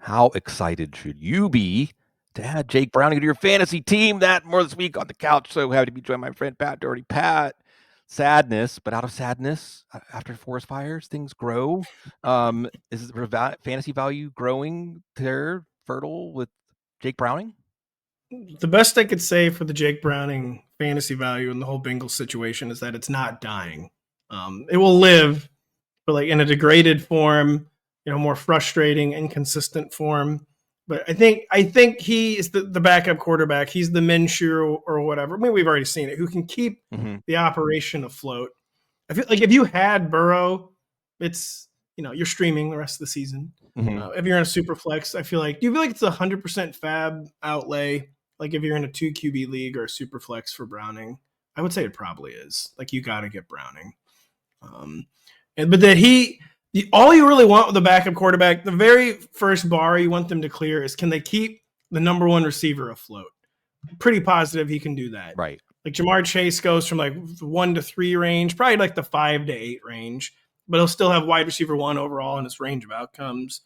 how excited should you be to add Jake Browning to your fantasy team? That more this week on the couch. So happy to be joined by my friend Pat Duagherty. Pat, sadness, but out of sadness, after forest fires, things grow. Is fantasy value growing there, fertile with Jake Browning? The best I could say for the Jake Browning fantasy value and the whole Bengals situation is that it's not dying. It will live, but like in a degraded form, more frustrating, inconsistent form. But I think he is the backup quarterback. He's the Minshew or whatever. I mean, we've already seen it. Who can keep the operation afloat? I feel like if you had Burrow, it's you're streaming the rest of the season. If you're in a super flex, I feel like, do you feel like it's 100% fab outlay? Like if you're in a 2 QB league or a super flex for Browning, I would say it probably is. Like you got to get Browning. But that all you really want with a backup quarterback, the very first bar you want them to clear is, can they keep the number one receiver afloat? Pretty positive he can do that. Right. Like Jamar Chase goes from like 1 to 3 range, probably like the 5 to 8 range, but he'll still have wide receiver 1 overall in his range of outcomes.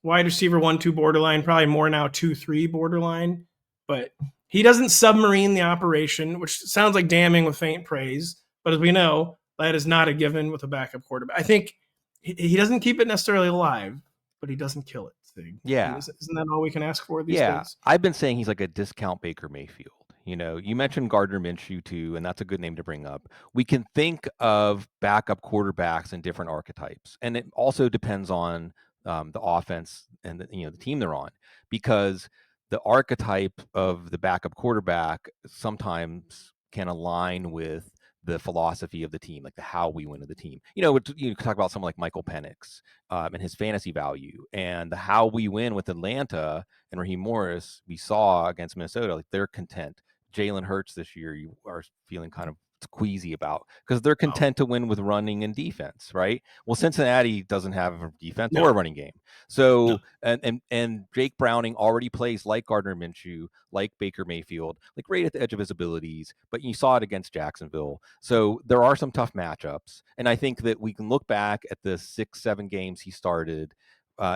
Wide receiver 1-2 borderline, probably more now 2-3 borderline, but he doesn't submarine the operation, which sounds like damning with faint praise. But as we know, that is not a given with a backup quarterback. I think he doesn't keep it necessarily alive, but he doesn't kill it. Yeah. Isn't that all we can ask for these days? I've been saying he's like a discount Baker Mayfield. You mentioned Gardner Minshew too, and that's a good name to bring up. We can think of backup quarterbacks in different archetypes, and it also depends on the offense and the team they're on, because the archetype of the backup quarterback sometimes can align with the philosophy of the team, like the how we win of the team. You talk about someone like Michael Penix and his fantasy value, and the how we win with Atlanta and Raheem Morris, we saw against Minnesota, like they're content. Jalen Hurts this year, you are feeling kind of queasy about, because they're content to win with running and defense, right? Well, Cincinnati doesn't have a defense or a running game. So, and Jake Browning already plays like Gardner Minshew, like Baker Mayfield, like right at the edge of his abilities, but you saw it against Jacksonville. So there are some tough matchups. And I think that we can look back at the 6-7 games he started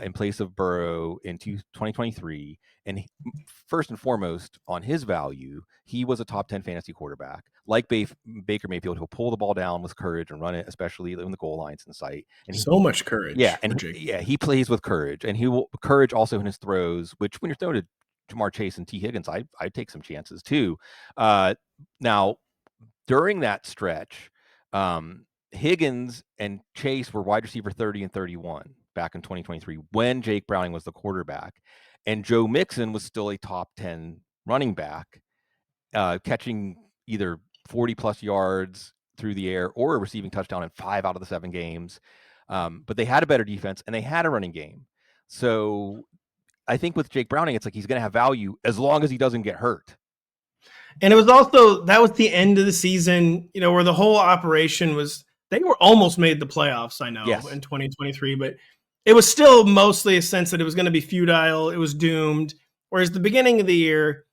in place of Burrow in 2023. And first and foremost, on his value, he was a top 10 fantasy quarterback. Like Baker Mayfield, he'll pull the ball down with courage and run it, especially when the goal line's in sight. And so much courage. Yeah, and he plays with courage. And courage also in his throws, which when you're throwing to Jamar Chase and T. Higgins, I'd take some chances too. Now, during that stretch, Higgins and Chase were wide receiver 30 and 31 back in 2023 when Jake Browning was the quarterback. And Joe Mixon was still a top 10 running back, catching either 40-plus yards through the air or a receiving touchdown in 5 out of the 7 games. But they had a better defense, and they had a running game. So I think with Jake Browning, it's like he's going to have value as long as he doesn't get hurt. And it was also, that was the end of the season, where the whole operation was, they were almost made the playoffs, I know, in 2023, but it was still mostly a sense that it was going to be futile. It was doomed. Whereas the beginning of the year,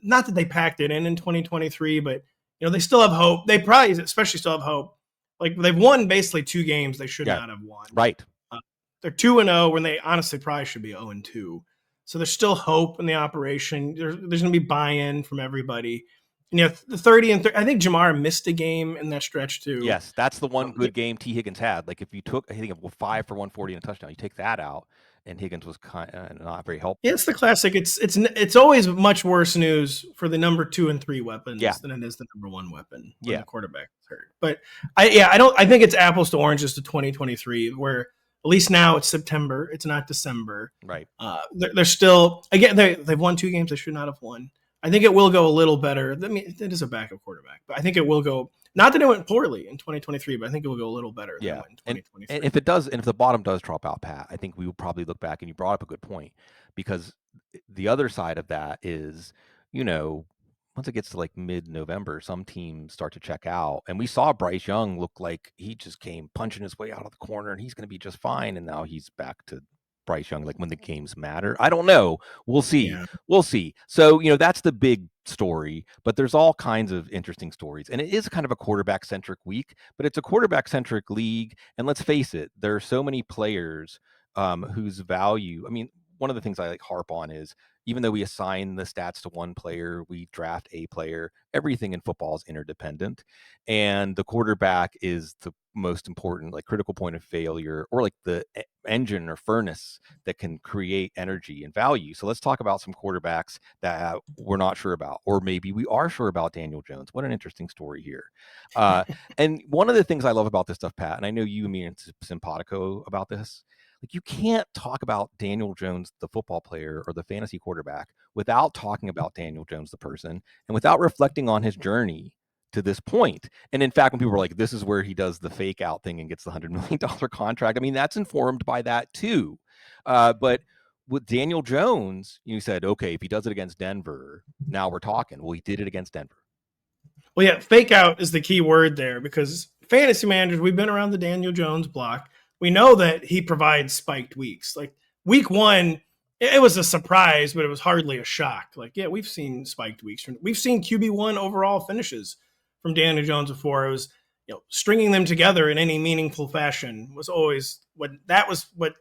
not that they packed it in 2023, but, they still have hope. They probably especially still have hope. Like they've won basically 2 games they should not have won. Right. They're 2-0 when they honestly probably should be 0-2. So there's still hope in the operation. There's going to be buy-in from everybody. The 30 and 30, I think Jamar missed a game in that stretch too. Yes, that's the one good game T. Higgins had. Like if you took, I think, 5 for 140 and a touchdown, you take that out, and Higgins was kind of not very helpful. Yeah, it's the classic. It's always much worse news for the number 2 and 3 weapons than it is the number 1 weapon when the quarterback is hurt. But I think it's apples to oranges to 2023, where at least now it's September. It's not December. Right. They're still, again, they've won 2 games they should not have won. I think it will go a little better. I mean, it is a backup quarterback, but I think it will go, not that it went poorly in 2023, but I think it will go a little better than it went in 2023. And if it does, and if the bottom does drop out, Pat, I think we will probably look back, and you brought up a good point, because the other side of that is, once it gets to like mid-November, some teams start to check out. And we saw Bryce Young look like he just came punching his way out of the corner and he's going to be just fine. And now he's back to Bryce Young, like when the games matter. I don't know. We'll see. Yeah. We'll see. So, that's the big story, but there's all kinds of interesting stories. And it is kind of a quarterback-centric week, but it's a quarterback-centric league. And let's face it, there are so many players whose value, I mean, one of the things I like harp on is even though we assign the stats to one player, we draft a player, everything in football is interdependent. And the quarterback is the most important, like critical point of failure, or like the engine or furnace that can create energy and value. So let's talk about some quarterbacks that we're not sure about, or maybe we are sure about. Daniel Jones. What an interesting story here. And one of the things I love about this stuff, Pat, and I know you and me are simpatico about this, like you can't talk about Daniel Jones, the football player or the fantasy quarterback, without talking about Daniel Jones, the person, and without reflecting on his journey to this point. And in fact, when people were like, this is where he does the fake out thing and gets the $100 million contract, I mean, that's informed by that too. But with Daniel Jones, you said, okay, if he does it against Denver, now we're talking. Well, he did it against Denver. Well, yeah, fake out is the key word there because fantasy managers, we've been around the Daniel Jones block. We know that he provides spiked weeks. Like week one, it was a surprise, but it was hardly a shock. Like, yeah, we've seen spiked weeks. We've seen QB1 overall finishes from Daniel Jones before. It was, stringing them together in any meaningful fashion was always what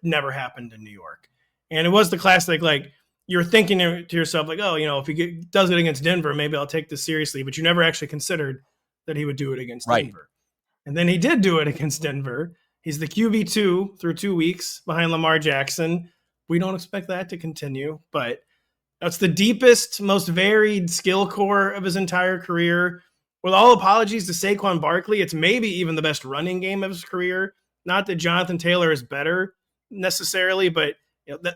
never happened in New York. And it was the classic, like, you're thinking to yourself, like, oh, if he does it against Denver, maybe I'll take this seriously. But you never actually considered that he would do it against Denver. And then he did do it against Denver. He's the QB2 through 2 weeks behind Lamar Jackson. We don't expect that to continue, but that's the deepest, most varied skill core of his entire career. With all apologies to Saquon Barkley, it's maybe even the best running game of his career. Not that Jonathan Taylor is better necessarily, but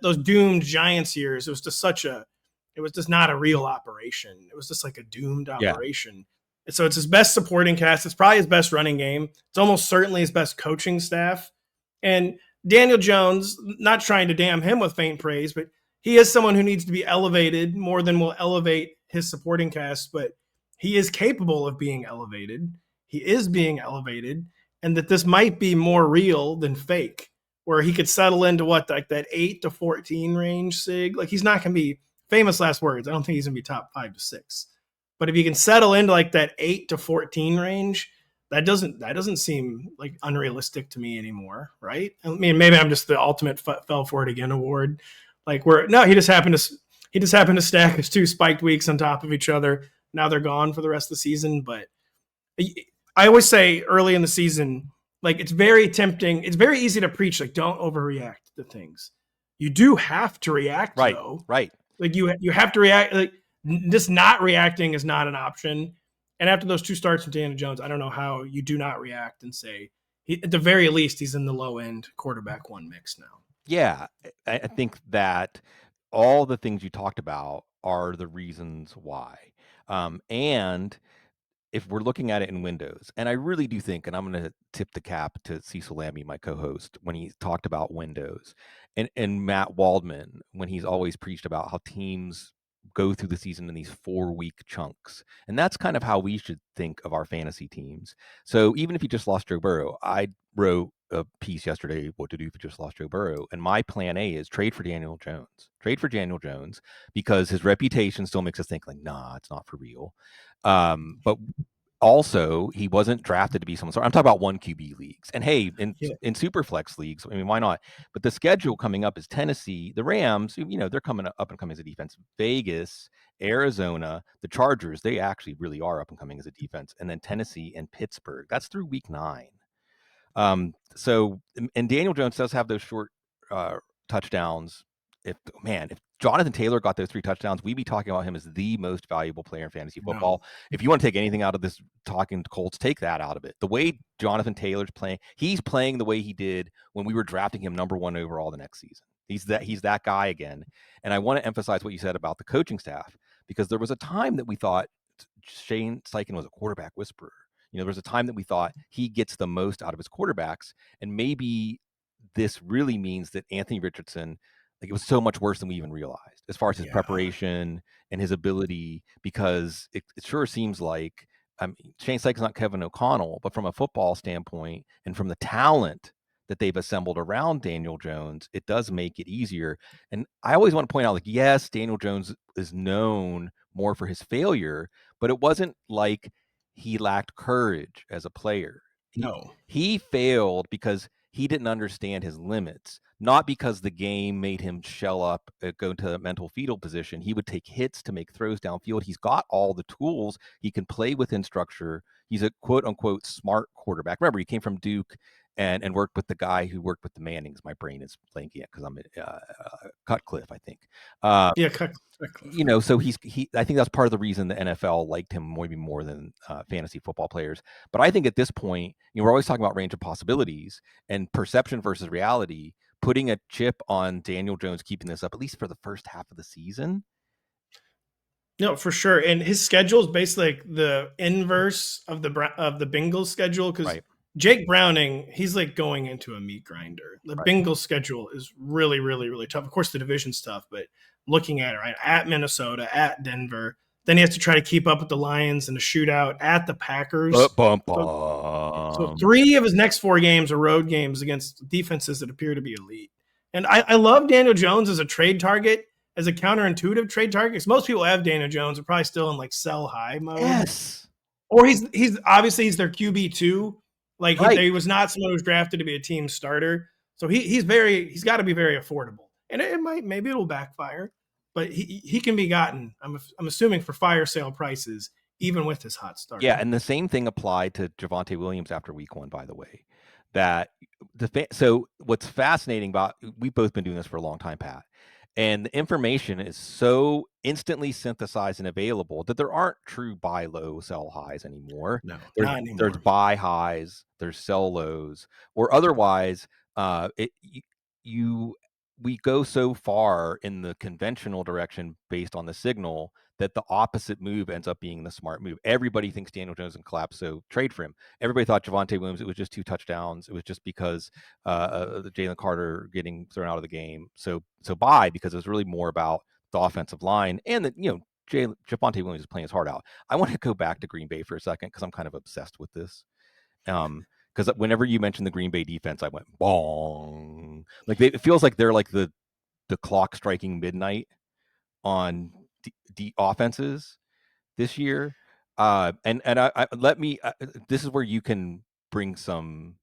those doomed Giants years, it was just not a real operation. It was just like a doomed operation. Yeah. And so it's his best supporting cast. It's probably his best running game. It's almost certainly his best coaching staff. And Daniel Jones, not trying to damn him with faint praise, but he is someone who needs to be elevated more than will elevate his supporting cast, but he is capable of being elevated. He is being elevated, and that this might be more real than fake, where he could settle into like that 8 to 14 range, Sig. Like he's not going to be famous last words. I don't think he's going to be top 5 to 6. But if you can settle into like that 8 to 14 range, that doesn't seem like unrealistic to me anymore, right? I mean, maybe I'm just the ultimate fell for it again award. Like he just happened to stack his 2 spiked weeks on top of each other. Now they're gone for the rest of the season. But I always say early in the season, like it's very tempting. It's very easy to preach, like don't overreact to things. You do have to react, though. Right. Like you have to react. Like just not reacting is not an option. And after those 2 starts from Daniel Jones, I don't know how you do not react and say, at the very least, he's in the low end quarterback 1 mix now. Yeah, I think that all the things you talked about are the reasons why. And if we're looking at it in windows, and I really do think, and I'm going to tip the cap to Cecil Lammy, my co-host, when he talked about windows, and Matt Waldman, when he's always preached about how teams go through the season in these 4-week chunks. And that's kind of how we should think of our fantasy teams. So even if you just lost Joe Burrow, I wrote a piece yesterday, what to do if you just lost Joe Burrow. And my plan A is trade for Daniel Jones because his reputation still makes us think like, nah, it's not for real. But also, he wasn't drafted to be someone. So I'm talking about 1 QB leagues. And hey, in super flex leagues, I mean, why not? But the schedule coming up is Tennessee, the Rams, they're coming up and coming as a defense. Vegas, Arizona, the Chargers, they actually really are up and coming as a defense. And then Tennessee and Pittsburgh. That's through week 9. So, and Daniel Jones does have those short touchdowns. If Jonathan Taylor got those 3 touchdowns, we'd be talking about him as the most valuable player in fantasy football. No. If you want to take anything out of this talking to Colts, take that out of it. The way Jonathan Taylor's playing, he's playing the way he did when we were drafting him number 1 overall the next season. He's that guy again. And I want to emphasize what you said about the coaching staff, because there was a time that we thought Shane Steichen was a quarterback whisperer. There was a time that we thought he gets the most out of his quarterbacks, and maybe this really means that Anthony Richardson, like, it was so much worse than we even realized as far as his preparation and his ability, because it sure seems like Shane Steichen's not Kevin O'Connell, but from a football standpoint and from the talent that they've assembled around Daniel Jones, it does make it easier. And I always want to point out, like, yes, Daniel Jones is known more for his failure, but it wasn't like he lacked courage as a player. No. He failed because he didn't understand his limits, not because the game made him shell up, go into a mental fetal position. He would take hits to make throws downfield. He's got all the tools. He can play within structure. He's a quote unquote smart quarterback. Remember, he came from Duke and worked with the guy who worked with the Mannings. My brain is blanking it because I'm Cutcliffe, I think. Yeah, Cutcliffe. So I think that's part of the reason the NFL liked him maybe more than fantasy football players. But I think at this point, we're always talking about range of possibilities and perception versus reality. Putting a chip on Daniel Jones keeping this up, at least for the first half of the season. No, for sure. And his schedule is basically like the inverse of the Bengals schedule, because Right. Jake Browning, he's like going into a meat grinder. The Right. Bengals schedule is really, really, really tough. Of course, the division's tough, but looking at it, right, at Minnesota, at Denver, then he has to try to keep up with the Lions in a shootout at the Packers. So 3 of his next 4 games are road games against defenses that appear to be elite. And I love Daniel Jones as a trade target, as a counterintuitive trade target, because most people have Daniel Jones are probably still in like sell high mode. Yes. Or he's obviously he's their QB2. Like Right. he was not someone who was drafted to be a team starter. So he's got to be very affordable. And maybe it'll backfire, but he can be gotten, I'm assuming, for fire sale prices, even with his hot start. Yeah, and the same thing applied to Javonte Williams after week 1, by the way. So what's fascinating about, we've both been doing this for a long time, Pat, and the information is so instantly synthesized and available that there aren't true buy low, sell highs anymore. No, not anymore. There's buy highs, there's sell lows, or otherwise, we go so far in the conventional direction based on the signal that the opposite move ends up being the smart move. Everybody thinks Daniel Jones can collapse, so trade for him. Everybody thought Javonte Williams, it was just 2 touchdowns. It was just because the Jalen Carter getting thrown out of the game. So buy, because it was really more about the offensive line, and that Javonte Williams is playing his heart out. I want to go back to Green Bay for a second because I'm kind of obsessed with this. Because whenever you mention the Green Bay defense, I went bong. Like it feels like they're like the clock striking midnight on offenses this year. And this is where you can bring some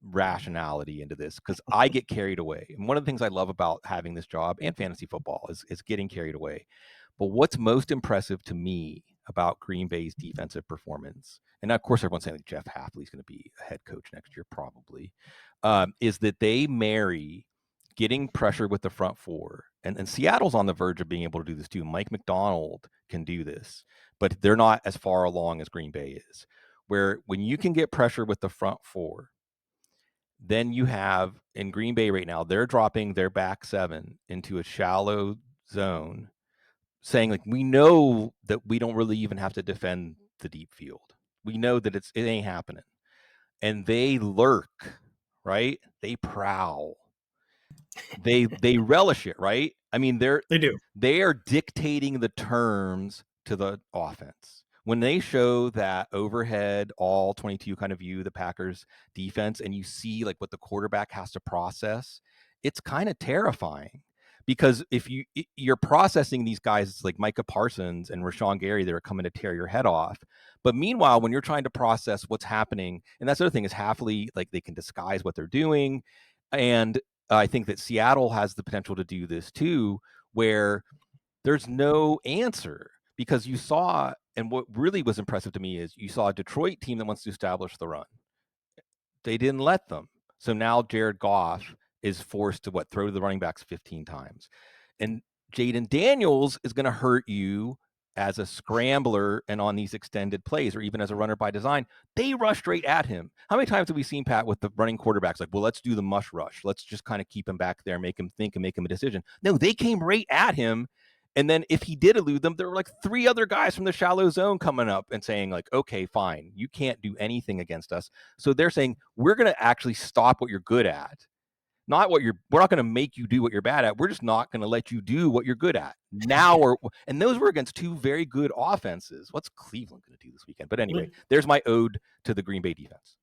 rationality into this, because I get carried away. And one of the things I love about having this job and fantasy football is getting carried away. But what's most impressive to me about Green Bay's defensive performance, and of course everyone's saying that Jeff Hafley's going to be a head coach next year probably, is that they marry getting pressure with the front 4. And Seattle's on the verge of being able to do this too. Mike McDonald can do this, but they're not as far along as Green Bay is, where when you can get pressure with the front 4, then you have, in Green Bay right now, they're dropping their back 7 into a shallow zone, saying like, we know that we don't really even have to defend the deep field. We know that it ain't happening. And they lurk, right? They prowl. They relish it, right? I mean, they do. They are dictating the terms to the offense. When they show that overhead all 22 kind of view, the Packers defense, and you see like what the quarterback has to process, it's kind of terrifying. Because if you're processing these guys like Micah Parsons and Rashawn Gary that are coming to tear your head off. But meanwhile, when you're trying to process what's happening, and that's the other thing, is Hafley, like they can disguise what they're doing. And I think that Seattle has the potential to do this too, where there's no answer, because you saw, and what really was impressive to me is you saw a Detroit team that wants to establish the run. They didn't let them. So now Jared Goff is forced to throw to the running backs 15 times. And Jaden Daniels is going to hurt you as a scrambler and on these extended plays, or even as a runner by design. They rush straight at him. How many times have we seen, Pat, with the running quarterbacks, like, well, let's do the mush rush. Let's just kind of keep him back there, make him think and make him a decision. No, they came right at him. And then if he did elude them, there were like 3 other guys from the shallow zone coming up and saying like, okay, fine, you can't do anything against us. So they're saying, we're going to actually stop what you're good at. We're not going to make you do what you're bad at. We're just not going to let you do what you're good at now. And those were against 2 very good offenses. What's Cleveland going to do this weekend? But anyway, there's my ode to the Green Bay defense.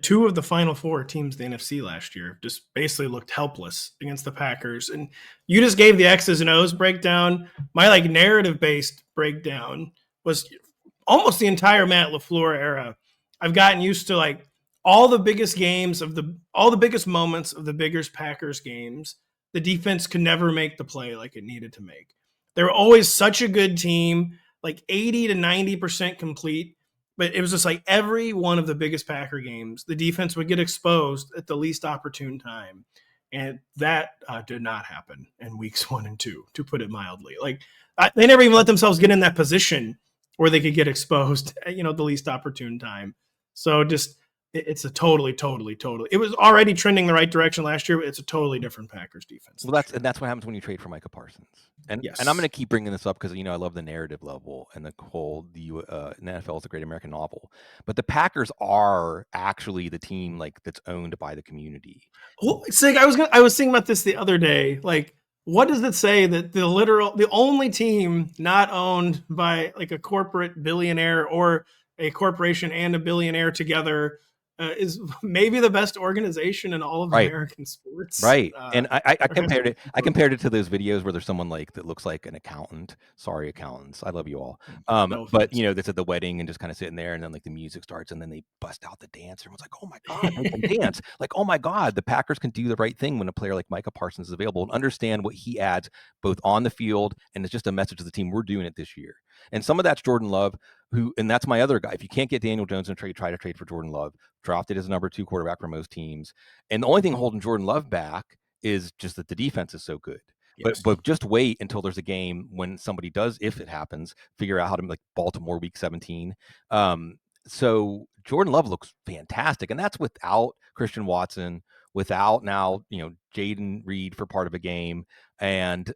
2 of the final 4 teams in the NFC last year just basically looked helpless against the Packers. And you just gave the X's and O's breakdown. My like narrative-based breakdown was almost the entire Matt LaFleur era. I've gotten used to like all the biggest games of all the biggest moments of the biggest Packers games, the defense could never make the play like it needed to make. They were always such a good team, like 80 to 90% complete. But it was just like every one of the biggest Packer games, the defense would get exposed at the least opportune time. And that did not happen in weeks 1 and 2, to put it mildly. Like they never even let themselves get in that position where they could get exposed, at, the least opportune time. So just it's a totally. It was already trending the right direction last year, but it's a totally different Packers defense. Well, that's what happens when you trade for Micah Parsons. And yes. And I'm going to keep bringing this up because I love the narrative level and the whole the NFL is a great American novel. But the Packers are actually the team that's owned by the community. Well, Sig, I was thinking about this the other day. Like, what does it say that the only team not owned by like a corporate billionaire or a corporation and a billionaire together is maybe the best organization in all of American sports. Right. And I compared it. I compared it to those videos where there's someone that looks like an accountant. Sorry, accountants. I love you all. But that's at the wedding and just kind of sitting there, and then the music starts, and then they bust out the dance. Everyone's like, "Oh my god, they can dance!" Like, "Oh my god, the Packers can do the right thing when a player like Micah Parsons is available and understand what he adds both on the field, and it's just a message to the team. We're doing it this year." And some of that's Jordan Love, and that's my other guy. If you can't get Daniel Jones and try to trade for Jordan Love. Drafted as number 2 quarterback for most teams. And the only thing holding Jordan Love back is just that the defense is so good. Yes. But just wait until there's a game when somebody does, if it happens, figure out how to Baltimore week 17. So Jordan Love looks fantastic. And that's without Christian Watson, without now, Jaden Reed for part of a game. And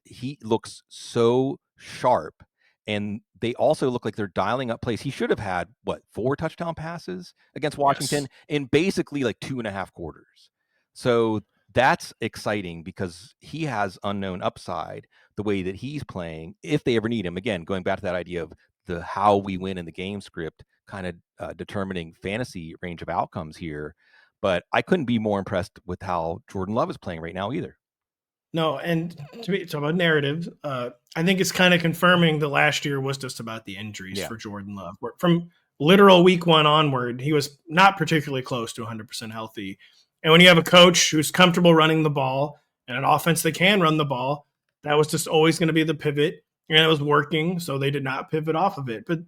he looks so sharp. And they also look like they're dialing up plays. He should have had 4 touchdown passes against Washington in basically 2.5 quarters. So that's exciting because he has unknown upside the way that he's playing if they ever need him. Again, going back to that idea of the how we win in the game script, kind of determining fantasy range of outcomes here. But I couldn't be more impressed with how Jordan Love is playing right now either. No, and to me, talk about narrative, I think it's kind of confirming that last year was just about the injuries for Jordan Love. From literal week 1 onward, he was not particularly close to 100% healthy. And when you have a coach who's comfortable running the ball and an offense that can run the ball, that was just always going to be the pivot. And it was working, so they did not pivot off of it. But,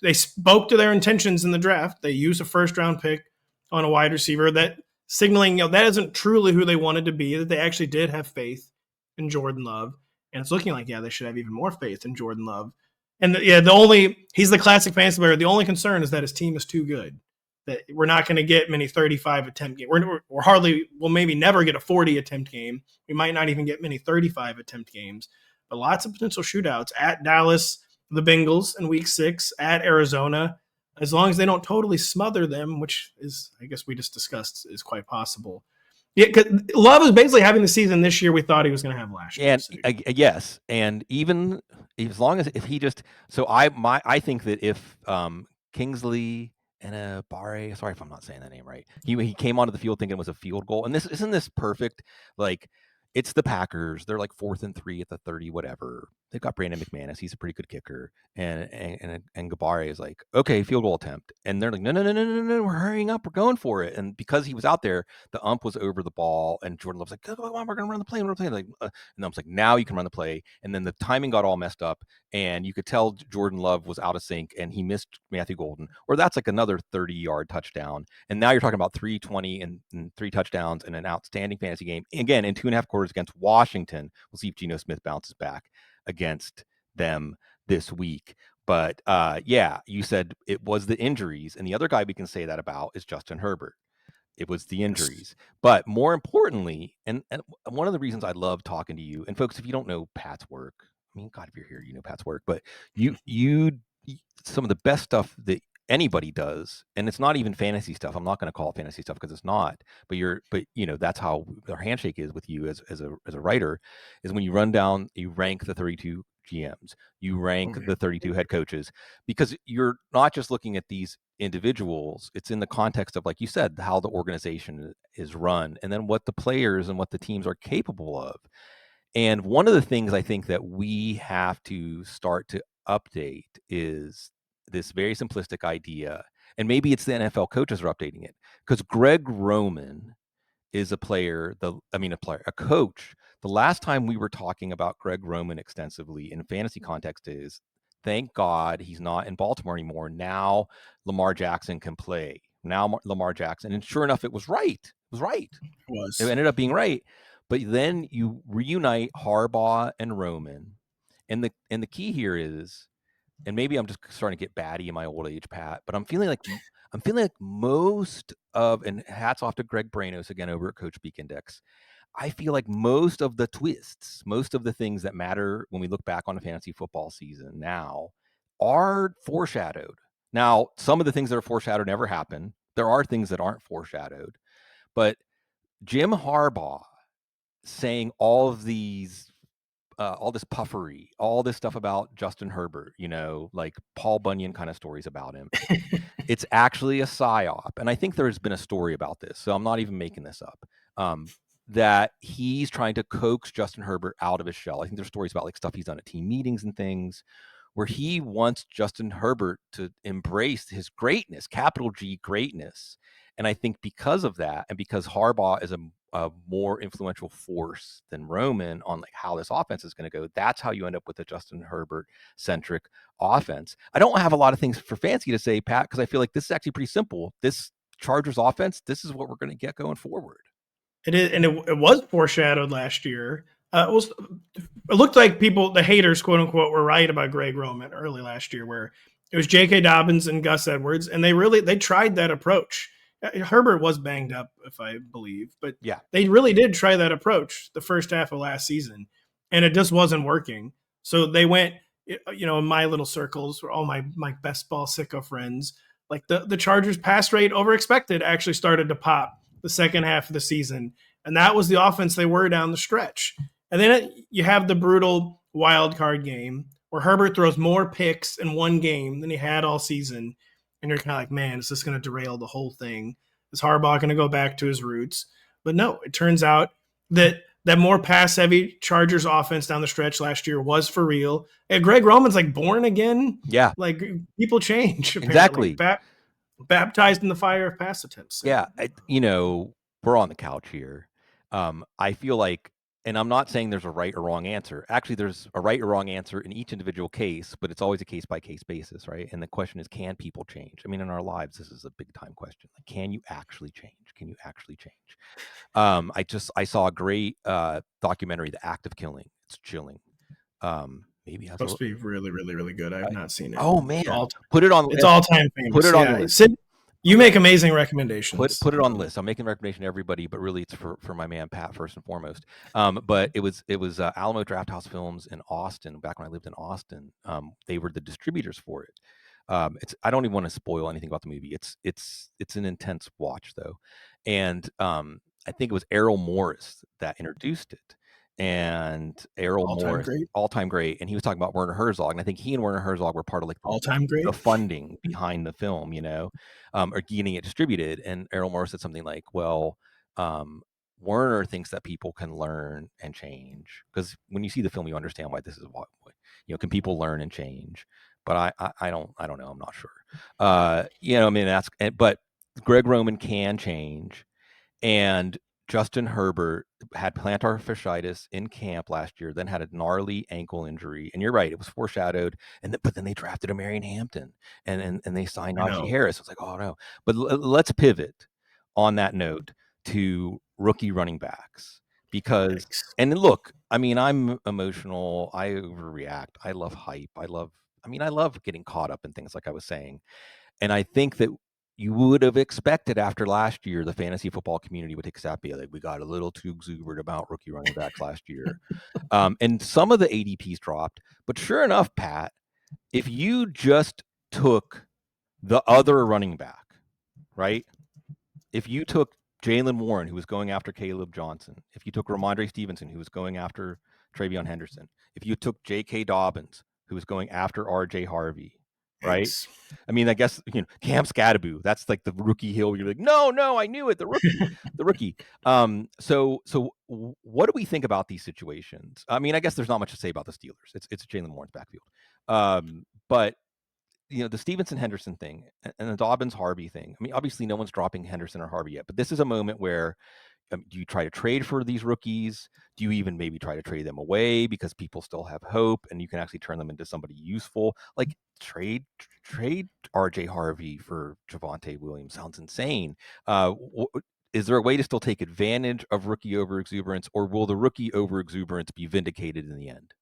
they spoke to their intentions in the draft. They used a first-round pick on a wide receiver that – signaling, that isn't truly who they wanted to be, that they actually did have faith in Jordan Love. And it's looking like, they should have even more faith in Jordan Love. And he's the classic fantasy player. The only concern is that his team is too good. That we're not going to get many 35 attempt games. We'll maybe never get a 40 attempt game. We might not even get many 35 attempt games, but lots of potential shootouts at Dallas, the Bengals in week 6, at Arizona, as long as they don't totally smother them, which is, I guess we just discussed, is quite possible. Yeah, Love is basically having the season this year we thought he was going to have last year. And yes, and even as long as if he just I think that if Kingsley and Barre, sorry if I'm not saying that name right, he came onto the field thinking it was a field goal, and isn't this perfect? It's the Packers. They're 4th and 3 at the 30, whatever. They've got Brandon McManus. He's a pretty good kicker. And Gabare is okay, field goal attempt. And they're no, we're hurrying up. We're going for it. And because he was out there, the ump was over the ball. And Jordan Love's come on, we're going to run the play. And the ump's now you can run the play. And then the timing got all messed up. And you could tell Jordan Love was out of sync and he missed Matthew Golden. Or that's another 30-yard touchdown. And now you're talking about 320 and 3 touchdowns and an outstanding fantasy game. Again, in 2.5 quarters against Washington. We'll see if Geno Smith bounces back against them this week. But you said it was the injuries. And the other guy we can say that about is Justin Herbert. It was the injuries. But more importantly, and one of the reasons I love talking to you, and folks, if you don't know Pat's work, I mean, God, if you're here, you know Pat's work, but you some of the best stuff that anybody does, and it's not even fantasy stuff. I'm not going to call it fantasy stuff because it's not. But that's how our handshake is with you as a writer, is when you run down, you rank the 32 GMs, you rank the 32 head coaches, because you're not just looking at these individuals. It's in the context of, like you said, how the organization is run, and then what the players and what the teams are capable of. And one of the things I think that we have to start to update is this very simplistic idea And maybe it's the NFL coaches are updating it, because Greg Roman is a coach. The last time we were talking about Greg Roman extensively in fantasy context is, thank God he's not in Baltimore anymore. Now Lamar Jackson can play. Now Lamar Jackson, and sure enough, it was right. It was right. It ended up being right. But then you reunite Harbaugh and Roman, and the key here is, and maybe I'm just starting to get batty in my old age, Pat, but I'm feeling like most of, and hats off to Greg Branos again over at Coach Speak Index, I feel like most of the twists, most of the things that matter when we look back on a fantasy football season now are foreshadowed. Now, some of the things that are foreshadowed never happen. There are things that aren't foreshadowed, but Jim Harbaugh saying all of these all this puffery, all this stuff about Justin Herbert, like Paul Bunyan kind of stories about him. It's actually a psyop. And I think there's been a story about this, so I'm not even making this up, that he's trying to coax Justin Herbert out of his shell. I think there's stories about like stuff he's done at team meetings and things where he wants Justin Herbert to embrace his greatness, capital G greatness. And I think because of that, and because Harbaugh is a more influential force than Roman on like how this offense is going to go, that's how you end up with a Justin Herbert centric offense. I don't have a lot of things for fancy to say, Pat, because I feel like this is actually pretty simple. This Chargers offense, this is what we're going to get going forward. It is, and it was foreshadowed last year. It looked like the haters, quote unquote, were right about Greg Roman early last year, where it was J.K. Dobbins and Gus Edwards, and they tried that approach. Herbert was banged up, if I believe, but yeah, they really did try that approach the first half of last season, and it just wasn't working. So they went, in my little circles, where all my best ball sicko friends, like the Chargers pass rate over expected actually started to pop the second half of the season. And that was the offense they were down the stretch. And then you have the brutal wild card game where Herbert throws more picks in one game than he had all season. And you're kind of like, man, is this going to derail the whole thing? Is Harbaugh going to go back to his roots? But no, it turns out that more pass-heavy Chargers offense down the stretch last year was for real. And Greg Roman's like born again. Yeah. Like people change, apparently. Exactly. Baptized in the fire of pass attempts. Yeah, we're on the couch here. I feel like, and I'm not saying there's a right or wrong answer. Actually, there's a right or wrong answer in each individual case, but it's always a case by case basis, right? And the question is, can people change? I mean, in our lives, this is a big time question. Like, can you actually change? Can you actually change? I saw a great documentary, The Act of Killing. It's chilling. Maybe it's supposed to be really, really, really good. I have not seen it. Oh man, put it on. It's all time famous. Put it on the list. Sid, you make amazing recommendations. Put it on the list. I'm making a recommendation to everybody, but really it's for my man Pat first and foremost. But it was Alamo Drafthouse Films in Austin back when I lived in Austin. They were the distributors for it. I don't even want to spoil anything about the movie. It's an intense watch though, and I think it was Errol Morris that introduced it. And Errol Morris, all-time great, and he was talking about Werner Herzog, and I think he and Werner Herzog were part of like all-time great, the funding behind the film, or getting it distributed. And Errol Morris said something like, "Well, Werner thinks that people can learn and change, because when you see the film, you understand why this is what can people learn and change." But I don't know. I'm not sure. But Greg Roman can change, and Justin Herbert had plantar fasciitis in camp last year, then had a gnarly ankle injury. And you're right, it was foreshadowed. But then they drafted Omarion Hampton and they signed Najee Harris. It's like, oh no. But let's pivot on that note to rookie running backs, because and look, I mean, I'm emotional. I overreact. I love hype. I love getting caught up in things, like I was saying. And I think that you would have expected after last year, the fantasy football community would accept it. Like, we got a little too exuberant about rookie running backs last year. And some of the ADPs dropped. But sure enough, Pat, if you just took the other running back, right? If you took Jaylen Warren, who was going after Caleb Johnson, if you took Ramondre Stevenson, who was going after Travion Henderson, if you took J.K. Dobbins, who was going after R.J. Harvey, right? I mean, I guess, Cam Skattebo, that's like the rookie hill where you're like, no, I knew it. The rookie. So what do we think about these situations? I mean, I guess there's not much to say about the Steelers. It's Jaylen Warren's backfield. But the Stevenson Henderson thing and the Dobbins Harvey thing. I mean, obviously no one's dropping Henderson or Harvey yet, but this is a moment where do you try to trade for these rookies? Do you even maybe try to trade them away because people still have hope and you can actually turn them into somebody useful? Like trade RJ Harvey for Javonte Williams sounds insane. Is there a way to still take advantage of rookie overexuberance, or will the rookie overexuberance be vindicated in the end?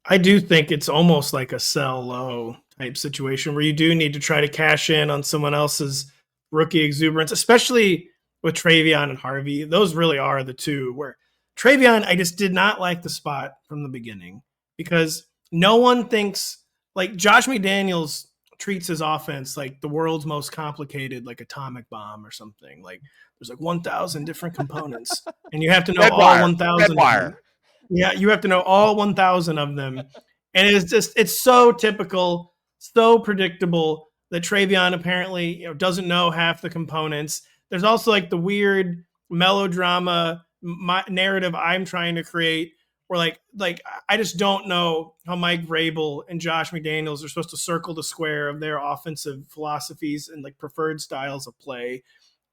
I do think it's almost like a sell low type situation where you do need to try to cash in on someone else's rookie exuberance, especially with Travion and Harvey. Those really are the two where Travion, I just did not like the spot from the beginning because no one thinks like Josh McDaniels treats his offense like the world's most complicated, like atomic bomb or something. Like there's like 1,000 different components and you have to know all 1,000 of them. Yeah, you have to know all 1,000 of them. And it's so typical, so predictable that Travion apparently doesn't know half the components. There's also like the weird melodrama narrative I'm trying to create where like I just don't know how Mike Vrabel and Josh McDaniels are supposed to circle the square of their offensive philosophies and like preferred styles of play.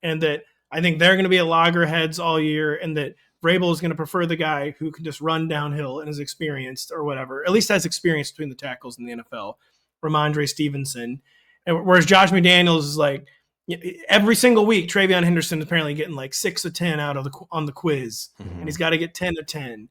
And that I think they're going to be at loggerheads all year and that Vrabel is going to prefer the guy who can just run downhill and is experienced or whatever, at least has experience between the tackles in the NFL, Ramondre Stevenson. And whereas Josh McDaniels is like, every single week, Travion Henderson is apparently getting like 6 of 10 on the quiz, and he's got to get 10 of 10.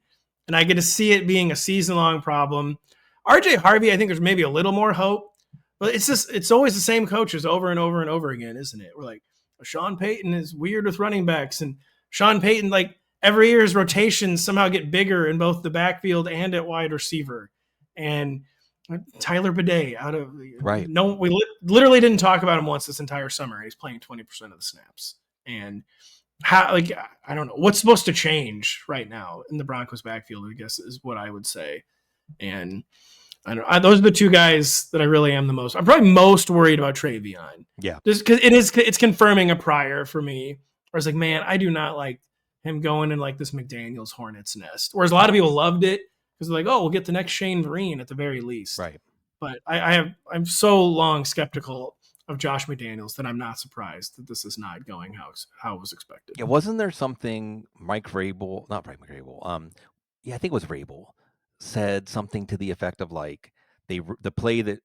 And I get to see it being a season-long problem. RJ Harvey, I think there's maybe a little more hope, but it's always the same coaches over and over and over again, isn't it? We're like, Sean Payton is weird with running backs, and Sean Payton, like, every year's rotations somehow get bigger in both the backfield and at wide receiver. And Tyler Bidet out of right. No, we literally didn't talk about him once this entire summer. He's playing 20% of the snaps. And how, like, I don't know what's supposed to change right now in the Broncos backfield, I guess is what I would say. And those are the two guys that I really am the most. I'm probably most worried about Travion. Yeah. Just because it's confirming a prior for me. Where it's like, man, I do not like him going in like this McDaniels Hornets nest. Whereas a lot of people loved it because they're like, oh, we'll get the next Shane Vereen at the very least. Right. But I'm so long skeptical of Josh McDaniels that I'm not surprised that this is not going how it was expected. Yeah, wasn't there something not Mike Vrabel, yeah, I think it was Vrabel, said something to the effect of like the play that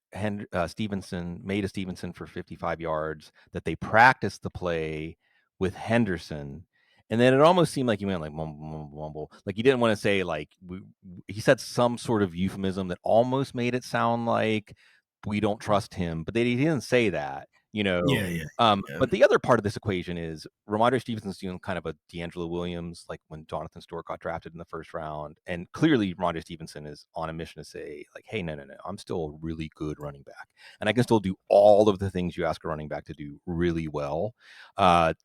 Stevenson made a Stevenson for 55 yards, that they practiced the play with Henderson. And then it almost seemed like he went like mumble, mumble. Like he didn't want to say like he said some sort of euphemism that almost made it sound like we don't trust him, but he didn't say that, Yeah. But the other part of this equation is Ramondre Stevenson's doing kind of a D'Angelo Williams, like when Jonathan Stewart got drafted in the first round. And clearly Ramondre Stevenson is on a mission to say like, hey, no, I'm still a really good running back. And I can still do all of the things you ask a running back to do really well.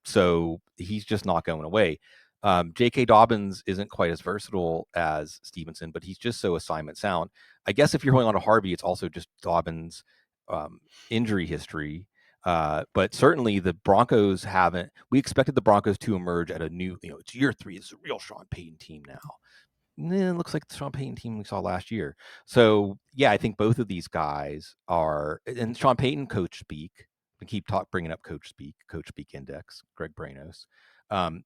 So he's just not going away. J.K. Dobbins isn't quite as versatile as Stevenson, but he's just so assignment sound. I guess if you're going on to Harvey, it's also just Dobbins' injury history. But certainly the Broncos haven't. We expected the Broncos to emerge at a new, it's year 3. It's a real Sean Payton team now. And then it looks like the Sean Payton team we saw last year. So, yeah, I think both of these guys are, and Sean Payton coach speak. We keep bringing up coach speak index, Greg Branos,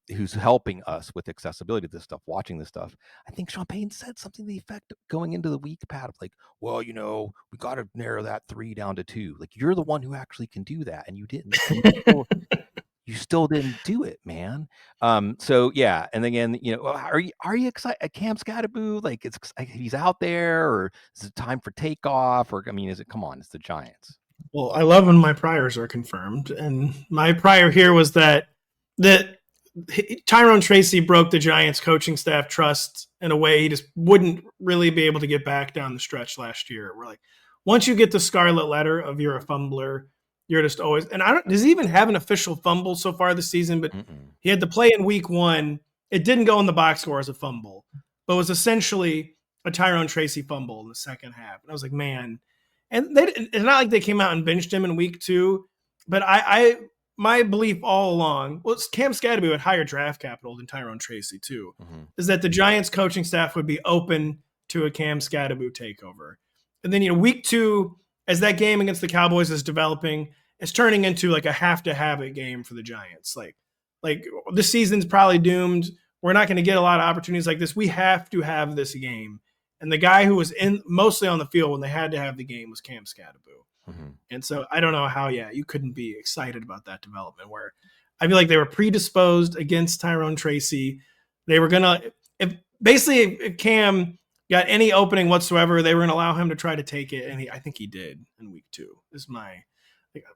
who's helping us with accessibility to this stuff, watching this stuff. I think Sean Payton said something to the effect going into the week, Pat, of like, well, we got to narrow that 3 down to 2. Like, you're the one who actually can do that, and you didn't. You still didn't do it, man. So yeah, and again, are you excited? Cam Skattebo, like he's out there, or is it time for takeoff? Or come on, it's the Giants. Well, I love when my priors are confirmed, and my prior here was that Tyrone Tracy broke the Giants coaching staff trust in a way he just wouldn't really be able to get back down the stretch last year. We're like, once you get the scarlet letter of you're a fumbler, you're just always, and does he even have an official fumble so far this season? But he had to play in week 1. It didn't go in the box score as a fumble, but it was essentially a Tyrone Tracy fumble in the second half. And I was like, man, and it's not like they came out and benched him in week 2, but my belief all along, Cam Skattebo had higher draft capital than Tyrone Tracy too, is that the Giants coaching staff would be open to a Cam Skattebo takeover. And then, week 2, as that game against the Cowboys is developing, it's turning into like a have to have it game for the Giants. Like this season's probably doomed. We're not going to get a lot of opportunities like this. We have to have this game. And the guy who was in mostly on the field when they had to have the game was Cam Skattebo. Mm-hmm. And so I don't know how, you couldn't be excited about that development where I feel like they were predisposed against Tyrone Tracy. They were going to, if Cam got any opening whatsoever, they were going to allow him to try to take it. And I think he did in week 2. This is my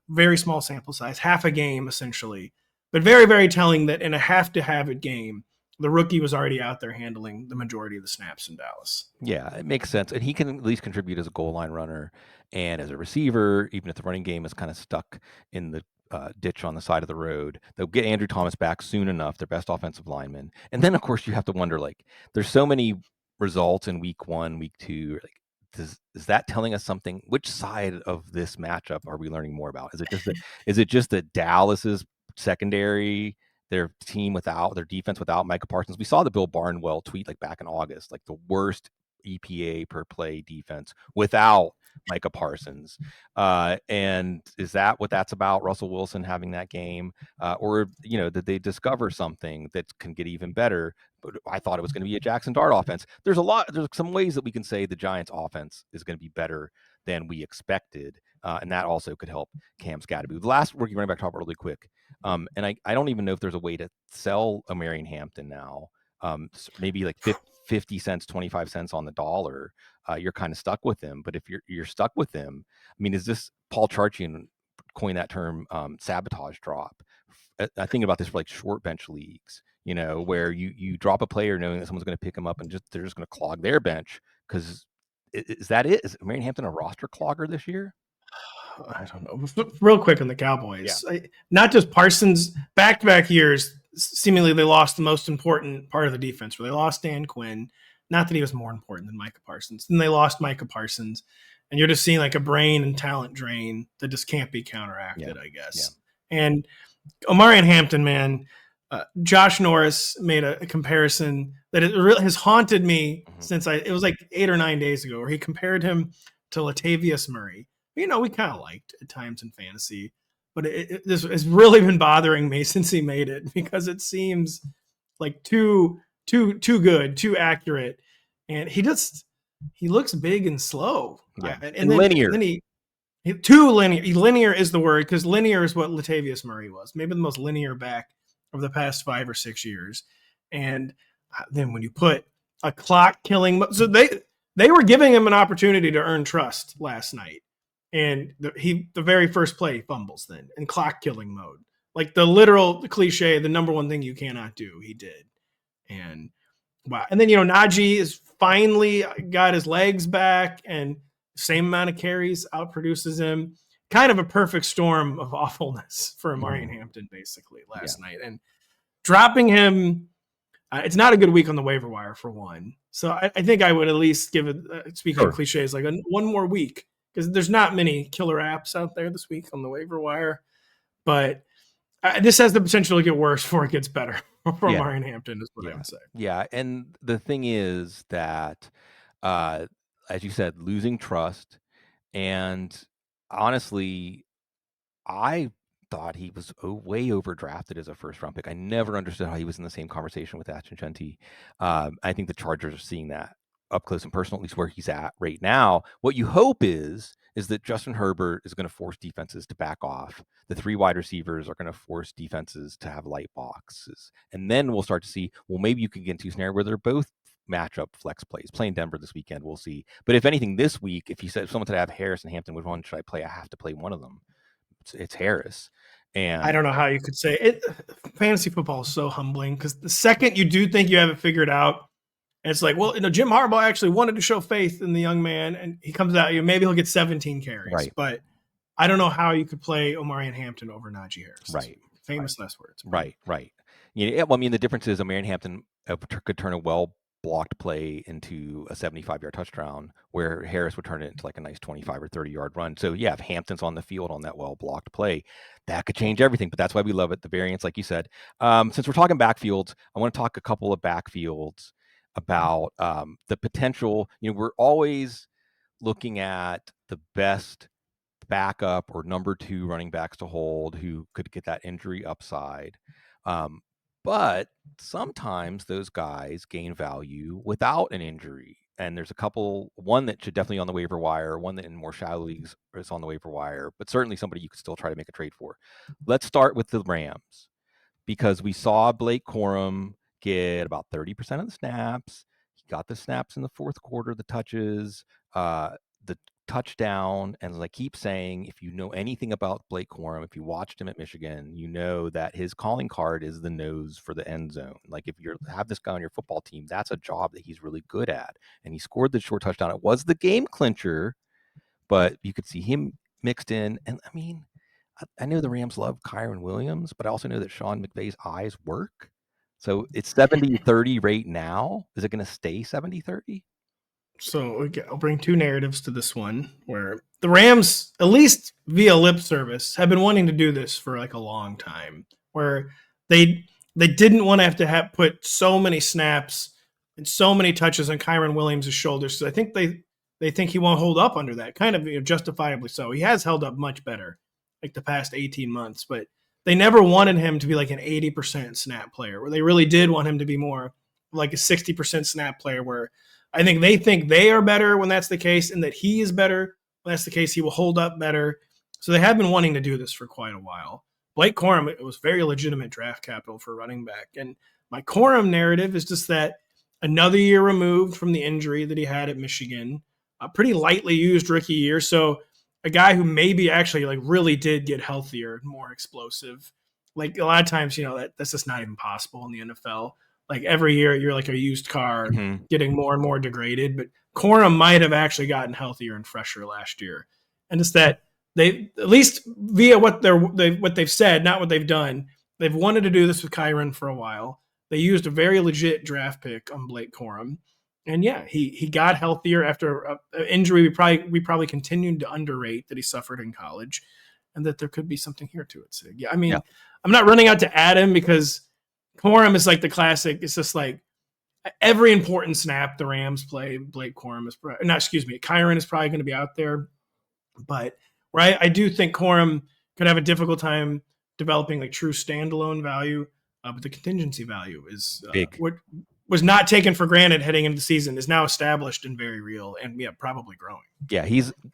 very small sample size, half a game essentially, but very, very telling that in a have to have it game, the rookie was already out there handling the majority of the snaps in Dallas. Yeah, it makes sense. And he can at least contribute as a goal line runner and as a receiver, even if the running game is kind of stuck in the ditch on the side of the road. They'll get Andrew Thomas back soon enough, their best offensive lineman. And then, of course, you have to wonder, like, there's so many results in week 1, week 2. Like, is that telling us something? Which side of this matchup are we learning more about? Is it just that Dallas's secondary, their team without their defense without Micah Parsons? We saw the Bill Barnwell tweet like back in August, like the worst EPA per play defense without Micah Parsons. And is that what that's about? Russell Wilson having that game, or did they discover something that can get even better? But I thought it was going to be a Jackson Dart offense. There's some ways that we can say the Giants offense is going to be better than we expected. And that also could help Cam Skattebo. The last rookie running back talk really quick. And I don't even know if there's a way to sell Omarion Hampton now. Maybe like 50 cents, 25 cents on the dollar. You're kind of stuck with him. But if you're stuck with him, I mean, is this Paul Charchian coined that term sabotage drop? I think about this for like short bench leagues, where you drop a player knowing that someone's going to pick him up and they're just going to clog their bench. Because is that it? Is Omarion Hampton a roster clogger this year? I don't know. Real quick on the Cowboys, not just Parsons, back-to-back years, seemingly they lost the most important part of the defense where they lost Dan Quinn. Not that he was more important than Micah Parsons. Then they lost Micah Parsons. And you're just seeing like a brain and talent drain that just can't be counteracted, I guess. Yeah. And Omarion Hampton, man, Josh Norris made a comparison that it really has haunted me since it was like 8 or 9 days ago where he compared him to Latavius Murray. We kind of liked at times in fantasy, but this has really been bothering me since he made it because it seems like too good, too accurate, and he looks big and slow. Yeah, and then linear. Too linear. Linear is the word because linear is what Latavius Murray was. Maybe the most linear back of the past 5 or 6 years. And then when you put a clock killing, so they were giving him an opportunity to earn trust last night. And the very first play fumbles then in clock killing mode, like the literal cliche, the number one thing you cannot do, he did. And wow. And then, Najee is finally got his legs back and same amount of carries outproduces him. Kind of a perfect storm of awfulness for Omarion Hampton basically last night. And dropping him, it's not a good week on the waiver wire for one. So I think I would at least give it, speaking of cliches, like one more week. Because there's not many killer apps out there this week on the waiver wire. But this has the potential to get worse before it gets better for Omarion Hampton is what I would say. Yeah, and the thing is that, as you said, losing trust. And honestly, I thought he was way overdrafted as a first-round pick. I never understood how he was in the same conversation with Ashton Shenty. I think the Chargers are seeing that up close and personal, at least where he's at right now. What you hope is that Justin Herbert is going to force defenses to back off. The 3 wide receivers are going to force defenses to have light boxes. And then we'll start to see, well, maybe you can get into a scenario where they're both matchup flex plays. Playing Denver this weekend, we'll see. But if anything, this week, if someone said I have Harris and Hampton, which one should I play? I have to play one of them. It's Harris. And I don't know how you could say it. Fantasy football is so humbling because the second you do think you have it figured out, and it's like, well, Jim Harbaugh actually wanted to show faith in the young man, and he comes out, maybe he'll get 17 carries. Right. But I don't know how you could play Omarion Hampton over Najee Harris. Right. Famous last words. Right. Yeah, well, I mean, the difference is Omarion Hampton could turn a well-blocked play into a 75-yard touchdown, where Harris would turn it into like a nice 25 or 30-yard run. So, yeah, if Hampton's on the field on that well-blocked play, that could change everything. But that's why we love it, the variance, like you said. Since we're talking backfields, I want to talk a couple of backfields about the potential. We're always looking at the best backup or number 2 running backs to hold who could get that injury upside. But sometimes those guys gain value without an injury. And there's a couple, one that should definitely on the waiver wire, one that in more shallow leagues is on the waiver wire, but certainly somebody you could still try to make a trade for. Let's start with the Rams, because we saw Blake Corum get about 30% of the snaps. He got the snaps in the fourth quarter, the touches, the touchdown. And as I keep saying, if you know anything about Blake Corum, if you watched him at Michigan, you know that his calling card is the nose for the end zone. Like if you have this guy on your football team, that's a job that he's really good at. And he scored the short touchdown. It was the game clincher, but you could see him mixed in. And I mean, I know the Rams love Kyron Williams, but I also know that Sean McVay's eyes work. So it's 70-30 right now. Is it going to stay 70-30? So again, I'll bring two narratives to this one, where the Rams, at least via lip service, have been wanting to do this for like a long time, where they didn't want to have put so many snaps and so many touches on Kyron Williams' shoulders. So I think they think he won't hold up under that, kind of, justifiably so. He has held up much better like the past 18 months, but they never wanted him to be like an 80% snap player, where they really did want him to be more like a 60% snap player, where I think they are better when that's the case, and that he is better when that's the case. He will hold up better. So they have been wanting to do this for quite a while. Blake Corum, it was very legitimate draft capital for running back. And my Corum narrative is just that another year removed from the injury that he had at Michigan, a pretty lightly used rookie year. So a guy who maybe actually like really did get healthier, more explosive. Like a lot of times, that's just not even possible in the NFL. Like every year you're like a used car getting more and more degraded, but Corum might have actually gotten healthier and fresher last year. And it's that they, at least via what they've said, not what they've done, they've wanted to do this with Kyron for a while. They used a very legit draft pick on Blake Corum. And yeah, he got healthier after an injury we probably continued to underrate that he suffered in college, and that there could be something here to it. So yeah, I mean, I'm not running out to add him, because Corum is like the classic. It's just like every important snap the Rams play, Blake Corum is Kyron is probably going to be out there. But right, I do think Corum could have a difficult time developing like true standalone value, but the contingency value is big. What was not taken for granted heading into the season is now established and very real, and probably growing. Yeah,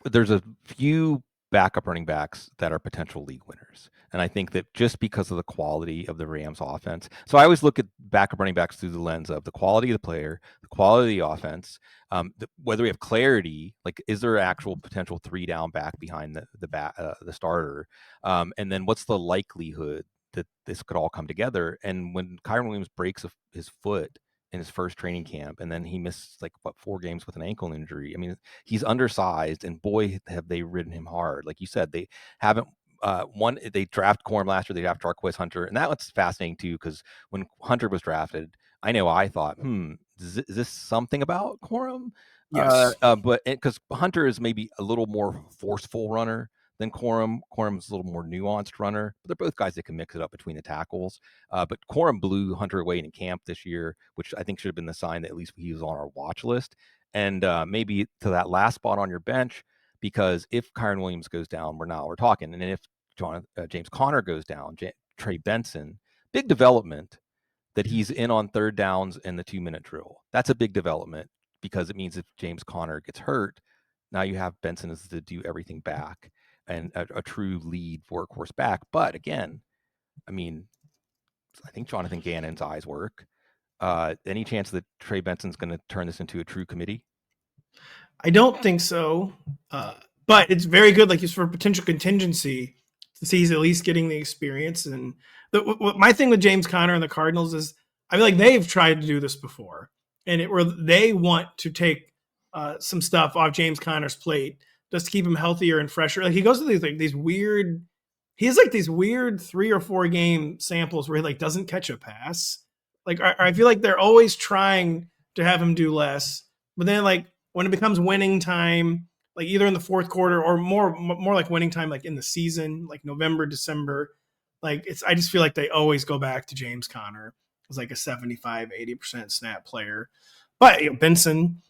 there's a few backup running backs that are potential league winners. And I think that just because of the quality of the Rams offense. So I always look at backup running backs through the lens of the quality of the player, the quality of the offense, whether we have clarity, like is there actual potential 3-down back behind the starter? And then what's the likelihood that this could all come together? And when Kyron Williams breaks his foot in his first training camp, and then he missed 4 games with an ankle injury. I mean, he's undersized, and boy, have they ridden him hard. Like you said, they haven't they draft Corum last year, they draft Jarquez Hunter, and that was fascinating too, because when Hunter was drafted, I know I thought, is this something about Corum? Yes. But because Hunter is maybe a little more forceful runner than Corum. Corum's a little more nuanced runner, but they're both guys that can mix it up between the tackles. But Corum blew Hunter away in camp this year, which I think should have been the sign that at least he was on our watch list. And maybe to that last spot on your bench, because if Kyron Williams goes down, we're talking. And if James Conner goes down, Trey Benson, big development that he's in on third downs in the 2-minute drill. That's a big development, because it means if James Conner gets hurt, now you have Benson as to do everything back, and a true lead workhorse back. But again, I mean, I think Jonathan Gannon's eyes work. Any chance that Trey Benson's going to turn this into a true committee? I don't think so. But it's very good, like, it's for potential contingency to see he's at least getting the experience. And my thing with James Conner and the Cardinals is, I feel like they've tried to do this before, and where they want to take some stuff off James Conner's plate just to keep him healthier and fresher. Like he goes to these weird, he has like these weird 3 or 4 game samples where he doesn't catch a pass. Like I feel like they're always trying to have him do less, but then when it becomes winning time, like either in the fourth quarter or more like winning time, like in the season, like November, December, I just feel like they always go back to James Conner as like a 75, 80% snap player. But Benson,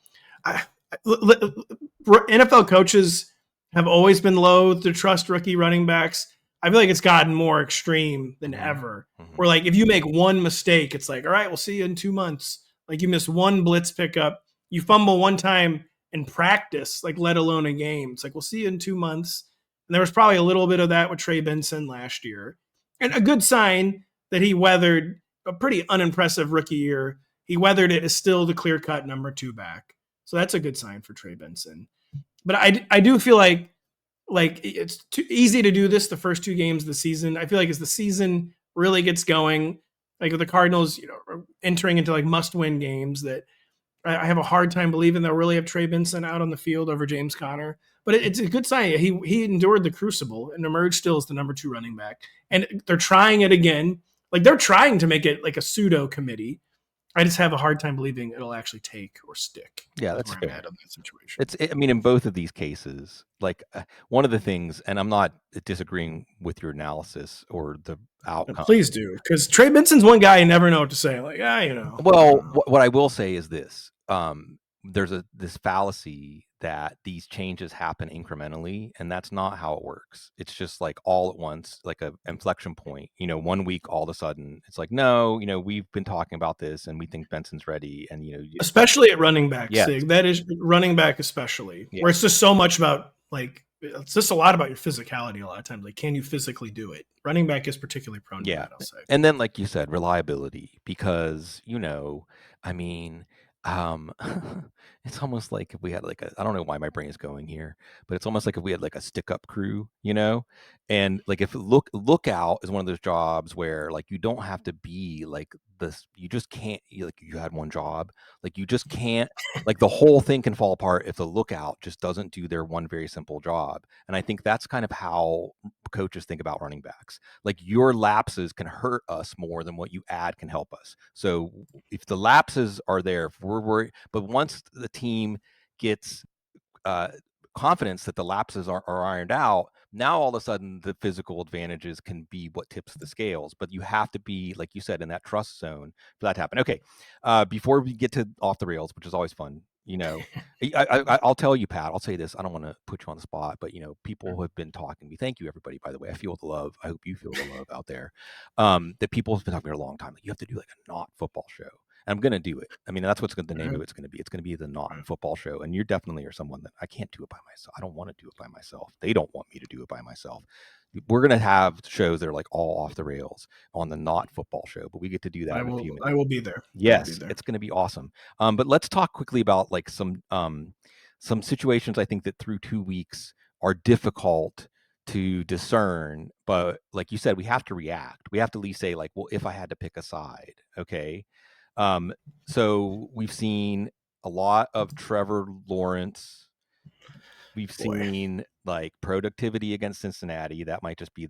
NFL coaches have always been loath to trust rookie running backs. I feel like it's gotten more extreme than ever. Where like if you make one mistake, it's like, all right, we'll see you in 2 months. Like you miss one blitz pickup, you fumble one time in practice, like let alone a game. It's like, we'll see you in 2 months. And there was probably a little bit of that with Trey Benson last year. And a good sign that he weathered a pretty unimpressive rookie year. He weathered it as still the clear-cut number 2 back. So that's a good sign for Trey Benson. But I do feel like it's too easy to do this the first 2 games of the season. I feel like as the season really gets going, like with the Cardinals, entering into like must-win games, that I have a hard time believing they'll really have Trey Benson out on the field over James Conner. But it's a good sign. He endured the crucible and emerged still as the number 2 running back. And they're trying it again. Like they're trying to make it like a pseudo committee. I just have a hard time believing it'll actually take or stick. Yeah, that's fair. I'm at on that situation. I mean, in both of these cases, like one of the things, and I'm not disagreeing with your analysis or the outcome. Please do, because Trey Benson's one guy you never know what to say. Like, Well, what I will say is this: there's this fallacy that these changes happen incrementally, and that's not how it works. It's just like all at once, like a inflection point. 1 week, all of a sudden, it's like, no, we've been talking about this, and we think Benson's ready, and especially at running back. Yeah. Sig, that is running back, especially where it's just so much about like it's just a lot about your physicality. A lot of times, like, can you physically do it? Running back is particularly prone to that. I'll say. And then, like you said, reliability, because I mean. It's almost like if we had like I don't know why my brain is going here, but it's almost like if we had like a stick-up crew, and like if lookout is one of those jobs where like you don't have to be like this, you just can't, like you had one job, like you just can't, like the whole thing can fall apart if the lookout just doesn't do their one very simple job. And I think that's kind of how coaches think about running backs. Like your lapses can hurt us more than what you add can help us. So if the lapses are there, if we're worried, but once the team gets confidence that the lapses are ironed out, now all of a sudden the physical advantages can be what tips the scales. But you have to be, like you said, in that trust zone for that to happen. Okay, before we get to off the rails, which is always fun, I'll tell you, Pat, I'll say this. I don't want to put you on the spot, but people have been talking to me. Thank you, everybody, by the way. I feel the love. I hope you feel the love out there. That people have been talking for a long time. Like, you have to do like a not football show. And I'm going to do it. I mean, that's what's the name of it's going to be. It's going to be the not football show. And you definitely are someone that I can't do it by myself. I don't want to do it by myself. They don't want me to do it by myself. We're going to have shows that are like all off the rails on the not football show, but we get to do that in a few minutes. I will be there. Yes, it's going to be awesome. But let's talk quickly about like some situations I think that through 2 weeks are difficult to discern. But like you said, we have to react. We have to at least say like, well, if I had to pick a side, okay. So we've seen a lot of Trevor Lawrence. We've seen like productivity against Cincinnati. That might just be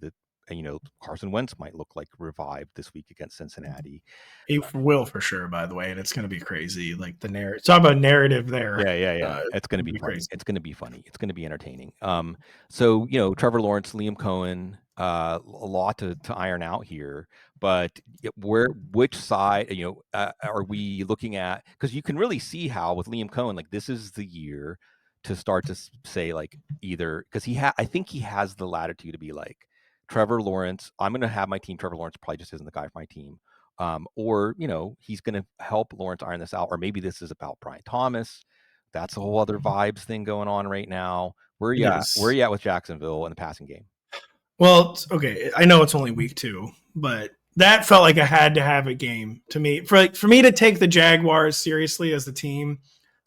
Carson Wentz might look like revived this week against Cincinnati. He will for sure, by the way, and it's going to be crazy. Like the narrative, talk about narrative there. Yeah. It's going to be funny. Crazy. It's going to be funny. It's going to be entertaining. So Trevor Lawrence, Liam Cohen, a lot to iron out here. But which side, are we looking at? Because you can really see how with Liam Cohen, like this is the year to start to say like either because I think he has the latitude to be like Trevor Lawrence. I'm going to have my team. Trevor Lawrence probably just isn't the guy for my team. Or he's going to help Lawrence iron this out. Or maybe this is about Brian Thomas. That's a whole other vibes thing going on right now. Where are you at with Jacksonville in the passing game? Well, okay. I know it's only week 2, but that felt like I had to have a game to me for me to take the Jaguars seriously as the team.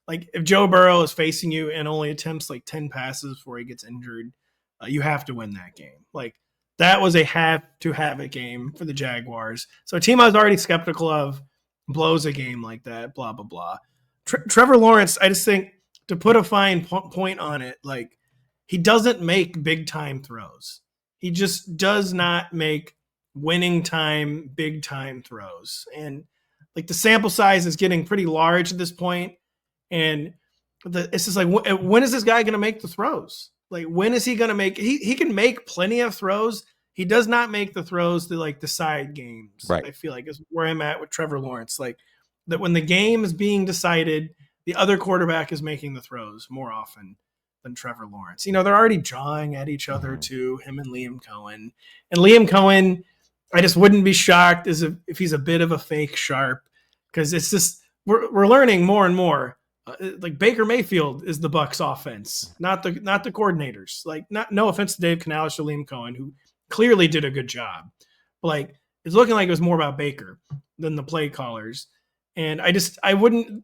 Like if Joe Burrow is facing you and only attempts like 10 passes before he gets injured, you have to win that game. Like that was a have to have it game for the Jaguars. So a team I was already skeptical of blows a game like that, blah, blah, blah. Trevor Lawrence, I just think to put a fine point on it, like he doesn't make big time throws. He just does not make winning time, big time throws. And like the sample size is getting pretty large at this point. And it's just like, when is this guy going to make the throws? Like, when is he going to make? He can make plenty of throws. He does not make the throws to like decide games. Right. I feel like is where I'm at with Trevor Lawrence. Like that when the game is being decided, the other quarterback is making the throws more often than Trevor Lawrence. You know, they're already jawing at each other Mhm. too, him and Liam Cohen. And Liam Cohen, I just wouldn't be shocked if he's a bit of a fake sharp, because it's just we're learning more and more. Like Baker Mayfield is the Bucs offense, not the coordinators. Like, no offense to Dave Canales or Liam Cohen, who clearly did a good job. But like, it's looking like it was more about Baker than the play callers. And I wouldn't,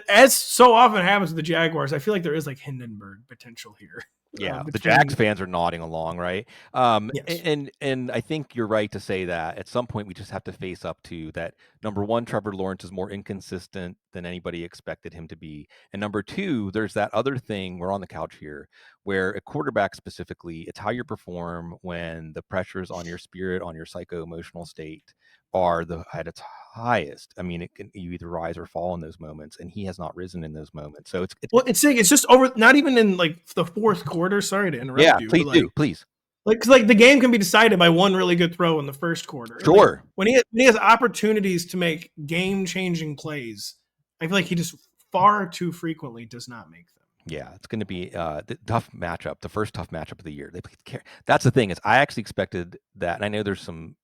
as so often happens with the Jaguars, I feel like there is like Hindenburg potential here. Yeah, the Between Jags fans are nodding along, right? Yes. And I think you're right to say that at some point we just have to face up to that. Number one, Trevor Lawrence is more inconsistent than anybody expected him to be, and number two, there's that other thing. We're on the couch here, where a quarterback specifically, it's how you perform when the pressures on your spirit, on your psycho-emotional state, are at its highest. I mean, you either rise or fall in those moments, and he has not risen in those moments. So It's just over. Not even in like the fourth quarter. Sorry to interrupt yeah, you, please but do, please. cause like the game can be decided by one really good throw in the first quarter. And like Sure. when he has opportunities to make game changing plays, I feel like he just far too frequently does not make them. Yeah, it's going to be the tough matchup, the first tough matchup of the year. They played. That's the thing is, I actually expected that, and I know there's some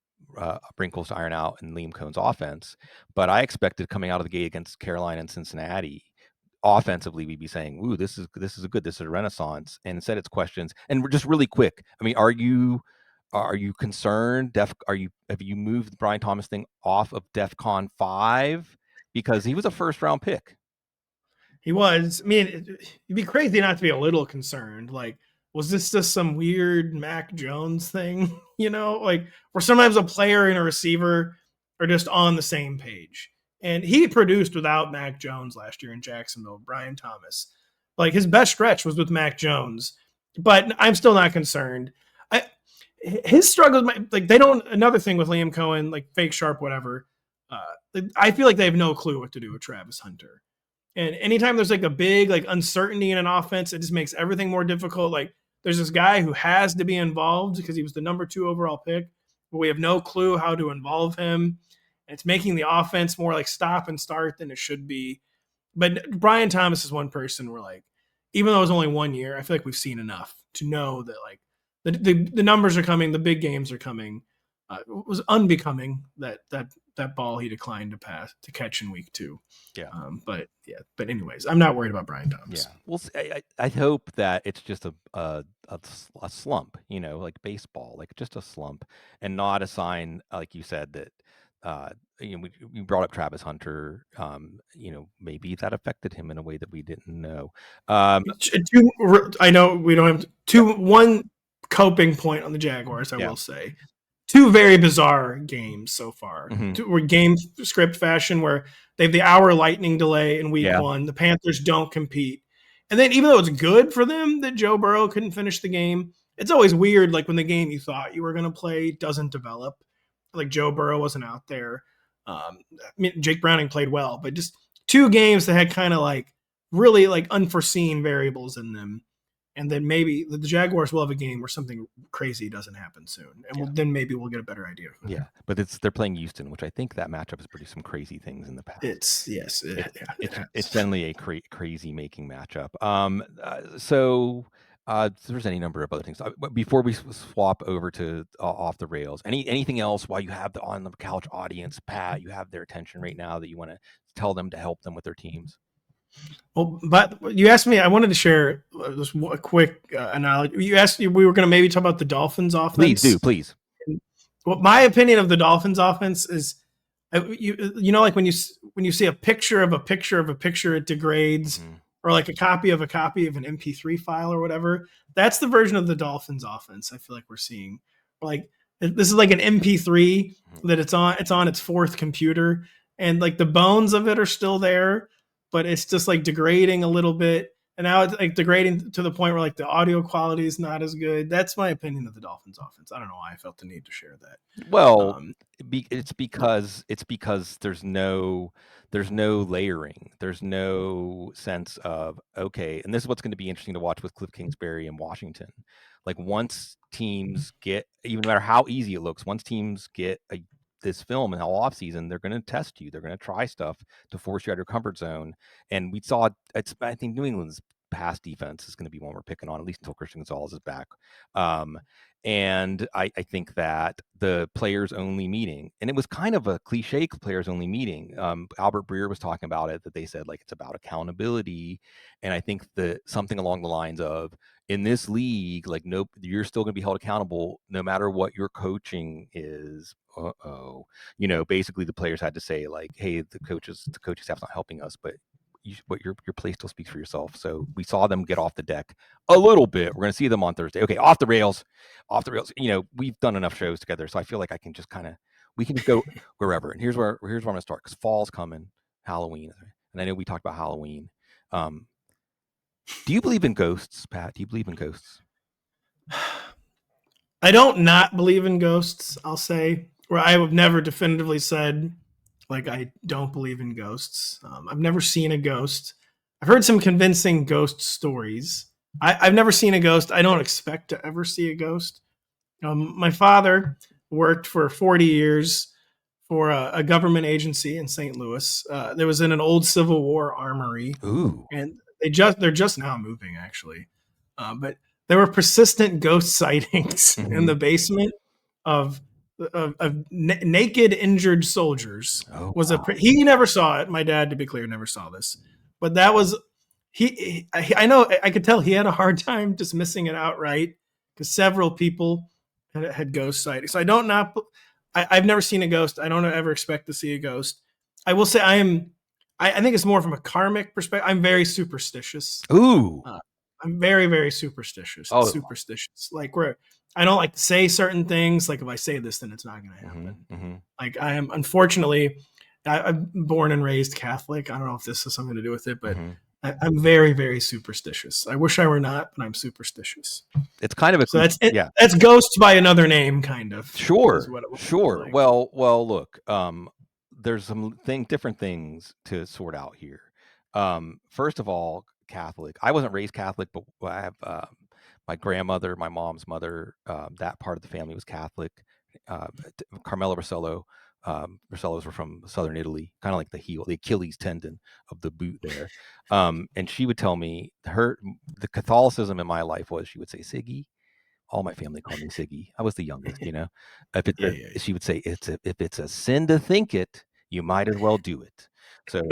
wrinkles to iron out in Liam Cohen's offense, but I expected coming out of the gate against Carolina and Cincinnati, offensively, we'd be saying, "Ooh, this is a renaissance." And instead, it's questions. And we're just really quick. I mean, are you concerned? Have you moved the Brian Thomas thing off of DEFCON 5 because he was a first round pick? He was. I mean, it'd be crazy not to be a little concerned. Like, was this just some weird Mac Jones thing? You know, like where sometimes a player and a receiver are just on the same page. And he produced without Mac Jones last year in Jacksonville, Brian Thomas. Like his best stretch was with Mac Jones, but I'm still not concerned. I, his struggles, like they don't. Another thing with Liam Cohen, like fake sharp, whatever. I feel like they have no clue what to do with Travis Hunter. And anytime there's like a big like uncertainty in an offense, it just makes everything more difficult. Like there's this guy who has to be involved because he was the number 2 overall pick, but we have no clue how to involve him. And it's making the offense more like stop and start than it should be. But Brian Thomas is one person where like, even though it was only 1 year, I feel like we've seen enough to know that like the numbers are coming, the big games are coming. It was unbecoming that ball he declined to catch in week 2. Yeah. But anyways, I'm not worried about Brian Thomas. Yeah. Well, I hope that it's just a slump, like baseball, like just a slump, and not a sign, like you said, that we brought up Travis Hunter. Maybe that affected him in a way that we didn't know. I know we don't have one coping point on the Jaguars. I will say 2 very bizarre games so far. Mm-hmm. We're game script fashion where they have the hour lightning delay in week 1. The Panthers don't compete. And then even though it's good for them that Joe Burrow couldn't finish the game, it's always weird like when the game you thought you were going to play doesn't develop. Like Joe Burrow wasn't out there. I mean, Jake Browning played well, but just 2 games that had kind of like really like unforeseen variables in them. And then maybe the Jaguars will have a game where something crazy doesn't happen soon, and then maybe we'll get a better idea. Yeah, but they're playing Houston, which I think that matchup has produced some crazy things in the past. It's generally a crazy making matchup. So there's any number of other things. Before we swap over to off the rails, anything else while you have the on the couch audience, Pat, you have their attention right now that you want to tell them to help them with their teams? Well, but you asked me, I wanted to share just a quick analogy. You asked we were going to maybe talk about the Dolphins offense. Please do, please. Well, my opinion of the Dolphins offense is, like when you see a picture of a picture of a picture, it degrades, or like a copy of an MP3 file or whatever. That's the version of the Dolphins offense I feel like we're seeing. Like this is like an MP3 that it's on its 4th computer, and like the bones of it are still there, but it's just like degrading a little bit. And now it's like degrading to the point where like the audio quality is not as good. That's my opinion of the Dolphins offense. I don't know why I felt the need to share that. Well, it's because there's no layering. There's no sense of, okay, and this is what's going to be interesting to watch with Cliff Kingsbury in Washington. Like once teams get, even no matter how easy it looks, once teams get this film in the off season, they're going to test you. They're going to try stuff to force you out of your comfort zone. And we saw I think New England's pass defense is going to be one we're picking on, at least until Christian Gonzalez is back. And I think that the players only meeting, and it was kind of a cliche players only meeting. Albert Breer was talking about it, that they said like it's about accountability. And I think that something along the lines of, in this league, like, nope, you're still going to be held accountable no matter what your coaching is. Basically the players had to say like, hey, the coaching staff's not helping us, but your play still speaks for yourself. So we saw them get off the deck a little bit. We're going to see them on Thursday. Okay, off the rails. We've done enough shows together, so I feel like I can just we can just go wherever. And here's where I'm going to start, because fall's coming, Halloween, and I know we talked about Halloween. Do you believe in ghosts, Pat? Do you believe in ghosts? I don't not believe in ghosts, I'll say. Where I have never definitively said, like, I don't believe in ghosts. I've never seen a ghost. I've heard some convincing ghost stories. I've never seen a ghost. I don't expect to ever see a ghost. My father worked for 40 years for a government agency in St. Louis. There was in an old Civil War armory. Ooh. And they're just now moving, actually. But there were persistent ghost sightings in the basement of naked injured soldiers. Oh, He never saw it. My dad, to be clear, never saw this, but that was I know, I could tell he had a hard time dismissing it outright, because several people had ghost sightings. So I've never seen a ghost. I don't ever expect to see a ghost. I will say I think it's more from a karmic perspective. I'm very superstitious. Ooh. I'm very, very superstitious. Oh. Superstitious. Like, where I don't like to say certain things. Like, if I say this, then it's not going to happen. Mm-hmm. Like, I am, unfortunately, I'm born and raised Catholic. I don't know if this has something to do with it, but I'm very, very superstitious. I wish I were not, but I'm superstitious. It's kind of that's ghosts by another name, kind of. Sure. Like. Well, look, there's some different things to sort out here. First of all, Catholic. I wasn't raised Catholic, but I have my grandmother, my mom's mother, that part of the family was Catholic. Carmela Rossello. Rossellos were from southern Italy, kind of like the Achilles tendon of the boot there. And she would tell me the Catholicism in my life was, she would say, Siggy. All my family called me Siggy. I was the youngest, She would say, if it's a sin to think it, you might as well do it. So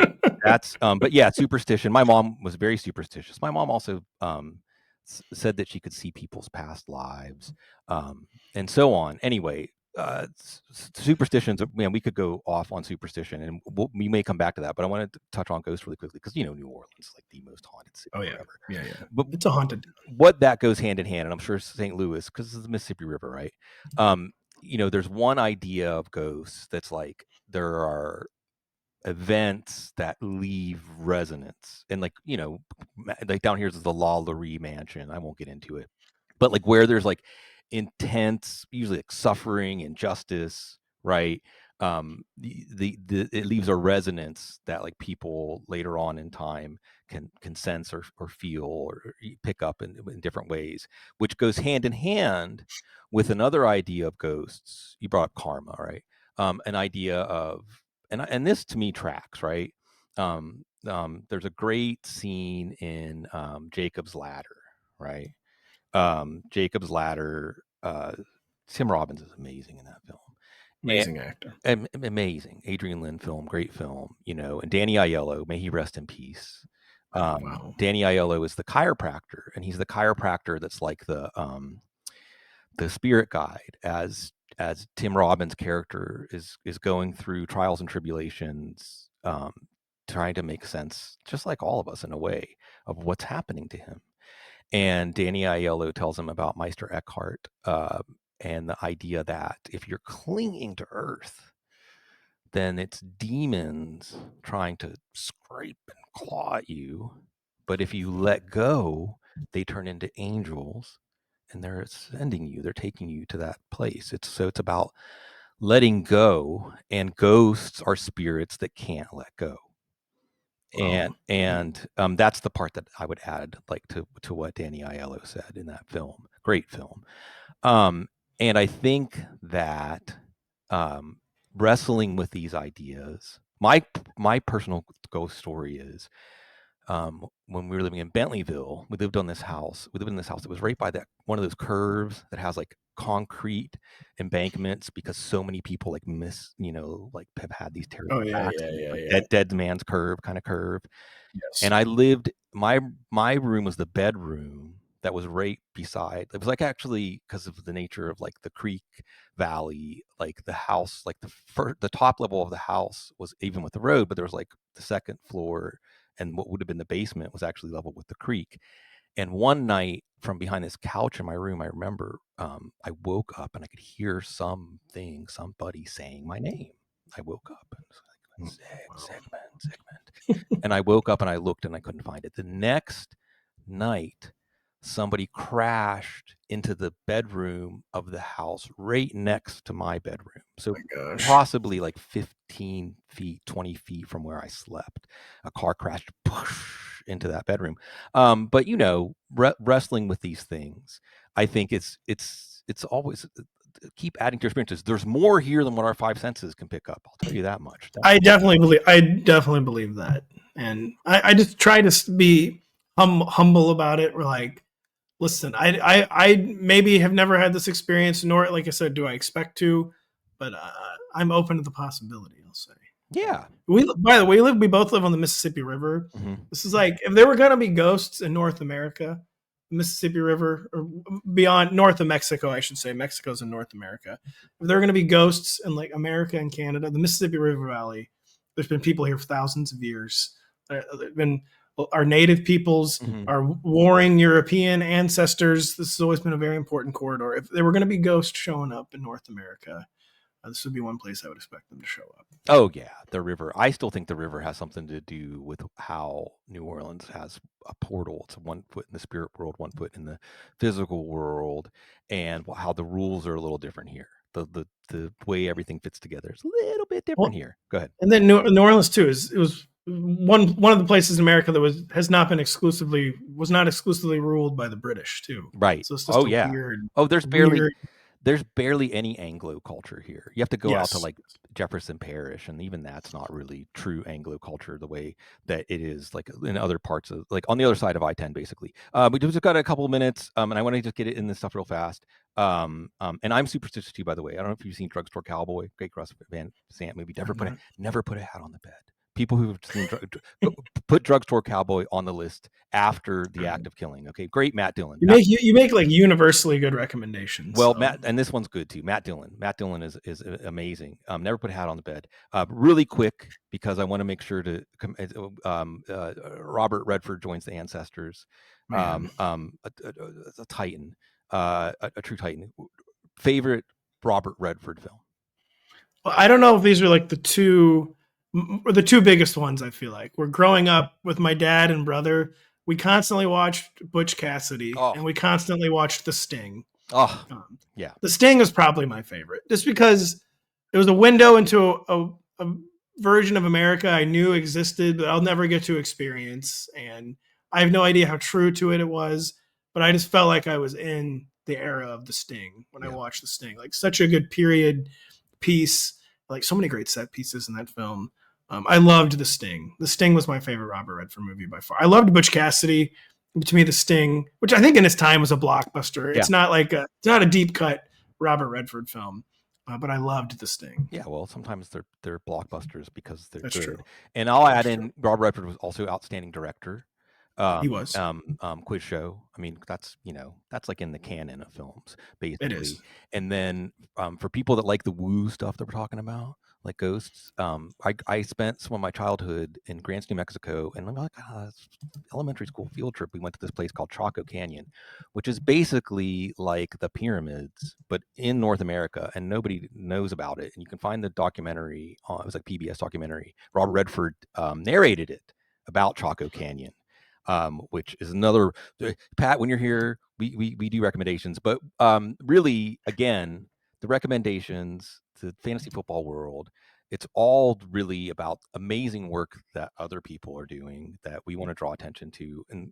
that's, but yeah, superstition. My mom was very superstitious. My mom also said that she could see people's past lives, and so on. Anyway, superstitions, man, we could go off on superstition, and we may come back to that, but I wanted to touch on ghosts really quickly, because New Orleans is like the most haunted city ever. Yeah. But it's a haunted. What that goes hand in hand, and I'm sure St. Louis, because this is the Mississippi River, right? There's one idea of ghosts that's like, there are events that leave resonance, and like down here is the La Laurie mansion. I won't get into it, but like where there's like intense, usually like suffering, injustice, right? It leaves a resonance that like people later on in time can sense or feel or pick up in different ways, which goes hand in hand with another idea of ghosts. You brought up karma, right? An idea of, and this to me tracks, right? There's a great scene in Jacob's Ladder, right? Jacob's Ladder. Tim Robbins is amazing in that film. Amazing actor. Amazing. Adrian Lynn film, great film, and Danny Aiello, may he rest in peace. Wow. Danny Aiello is the chiropractor, and he's the chiropractor that's like the spirit guide as Tim Robbins' character is going through trials and tribulations, trying to make sense, just like all of us in a way, of what's happening to him. And Danny Aiello tells him about Meister Eckhart, and the idea that if you're clinging to earth, then it's demons trying to scrape and claw at you. But if you let go, they turn into angels, and they're sending you, they're taking you to that place. It's about letting go, and ghosts are spirits that can't let go. Wow. And that's the part that I would add, like to what Danny Aiello said in that film. Great film. And I think that wrestling with these ideas, my personal ghost story is, when we were living in Bentleyville, we lived in this house that was right by that one of those curves that has like concrete embankments because so many people like have had these terrible Oh yeah, accidents, like yeah. dead man's curve kind of curve. Yes. And I lived my room was the bedroom that was right beside. It was like actually because of the nature of like the creek valley, like the house, like the top level of the house was even with the road, but there was like the second floor and what would have been the basement was actually level with the creek. And one night from behind this couch in my room, I remember I woke up and I could hear somebody saying my name. I woke up and it was like, Sigmund. And I woke up and I looked and I couldn't find it. The next night, somebody crashed into the bedroom of the house right next to my bedroom. So possibly like 15 feet, 20 feet from where I slept. A car crashed into that bedroom. But wrestling with these things, I think it's always keep adding to your experiences. There's more here than what our five senses can pick up. I'll tell you that much. I definitely believe that, and I just try to be humble about it. We're like, listen, I maybe have never had this experience, nor, like I said, do I expect to, but I'm open to the possibility. I'll say. Yeah. By the way, we both live on the Mississippi River. Mm-hmm. This is like if there were going to be ghosts in North America, Mississippi River, or beyond north of Mexico, I should say. Mexico's in North America. If there are going to be ghosts in like America and Canada, the Mississippi River Valley, there's been people here for thousands of years. There've been our native peoples, Mm-hmm. our warring European ancestors. This has always been a very important corridor. If there were going to be ghosts showing up in North America, this would be one place I would expect them to show up. Oh yeah, the river. I still think the river has something to do with how New Orleans has a portal. It's 1 foot in the spirit world, 1 foot in the physical world, and how the rules are a little different here. The way everything fits together is a little bit different here. Go ahead. And then New Orleans too was one of the places in America that was not exclusively ruled by the British too. Right. So it's just weird. Oh, there's barely any Anglo culture here. You have to go out to like Jefferson Parish, and even that's not really true Anglo culture the way that it is like in other parts of, like on the other side of I-10, basically. We just got a couple of minutes, and I want to just get it in this stuff real fast. And I'm superstitious too, by the way. I don't know if you've seen Drugstore Cowboy, great Russ Van Sant movie. Never put a hat on the bed. People who've seen put Drugstore Cowboy on the list after the act of killing. Okay, great, Matt Dillon. You make like universally good recommendations. Well, so. Matt, and this one's good too. Matt Dillon is amazing. Never put a hat on the bed. Really quick, because I want to make sure to. Robert Redford joins the ancestors. A titan, a true titan. Favorite Robert Redford film? Well, I don't know if these are like the two biggest ones. I feel like we're growing up with my dad and brother. We constantly watched Butch Cassidy, and we constantly watched The Sting. Oh, yeah. The Sting is probably my favorite, just because it was a window into a version of America I knew existed, but I'll never get to experience. And I have no idea how true to it was, but I just felt like I was in the era of The Sting when I watched The Sting. Like such a good period piece, like so many great set pieces in that film. I loved The Sting. The Sting was my favorite Robert Redford movie by far. I loved Butch Cassidy. To me, The Sting, which I think in its time was a blockbuster. It's not like it's not a deep cut Robert Redford film, but I loved The Sting. Yeah, well, sometimes they're blockbusters because they're That's good. True. And I'll add in Robert Redford was also outstanding director. He was. Quiz Show. I mean, that's like in the canon of films, basically. It is. And then for people that like the woo stuff that we're talking about, like ghosts, I spent some of my childhood in Grants, New Mexico, and I'm like, elementary school field trip. We went to this place called Chaco Canyon, which is basically like the pyramids, but in North America, and nobody knows about it. And you can find the documentary. It was like PBS documentary. Robert Redford narrated it about Chaco Canyon. Which is another, Pat, when you're here, we do recommendations, but really, again, the recommendations to fantasy football world, It's all really about amazing work that other people are doing that we want to draw attention to, and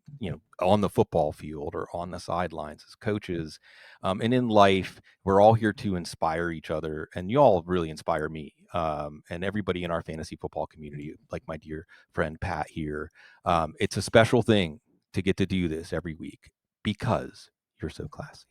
on the football field or on the sidelines as coaches, and in life. We're all here to inspire each other, and you all really inspire me, and everybody in our fantasy football community, like my dear friend Pat here. It's a special thing to get to do this every week because you're so classy.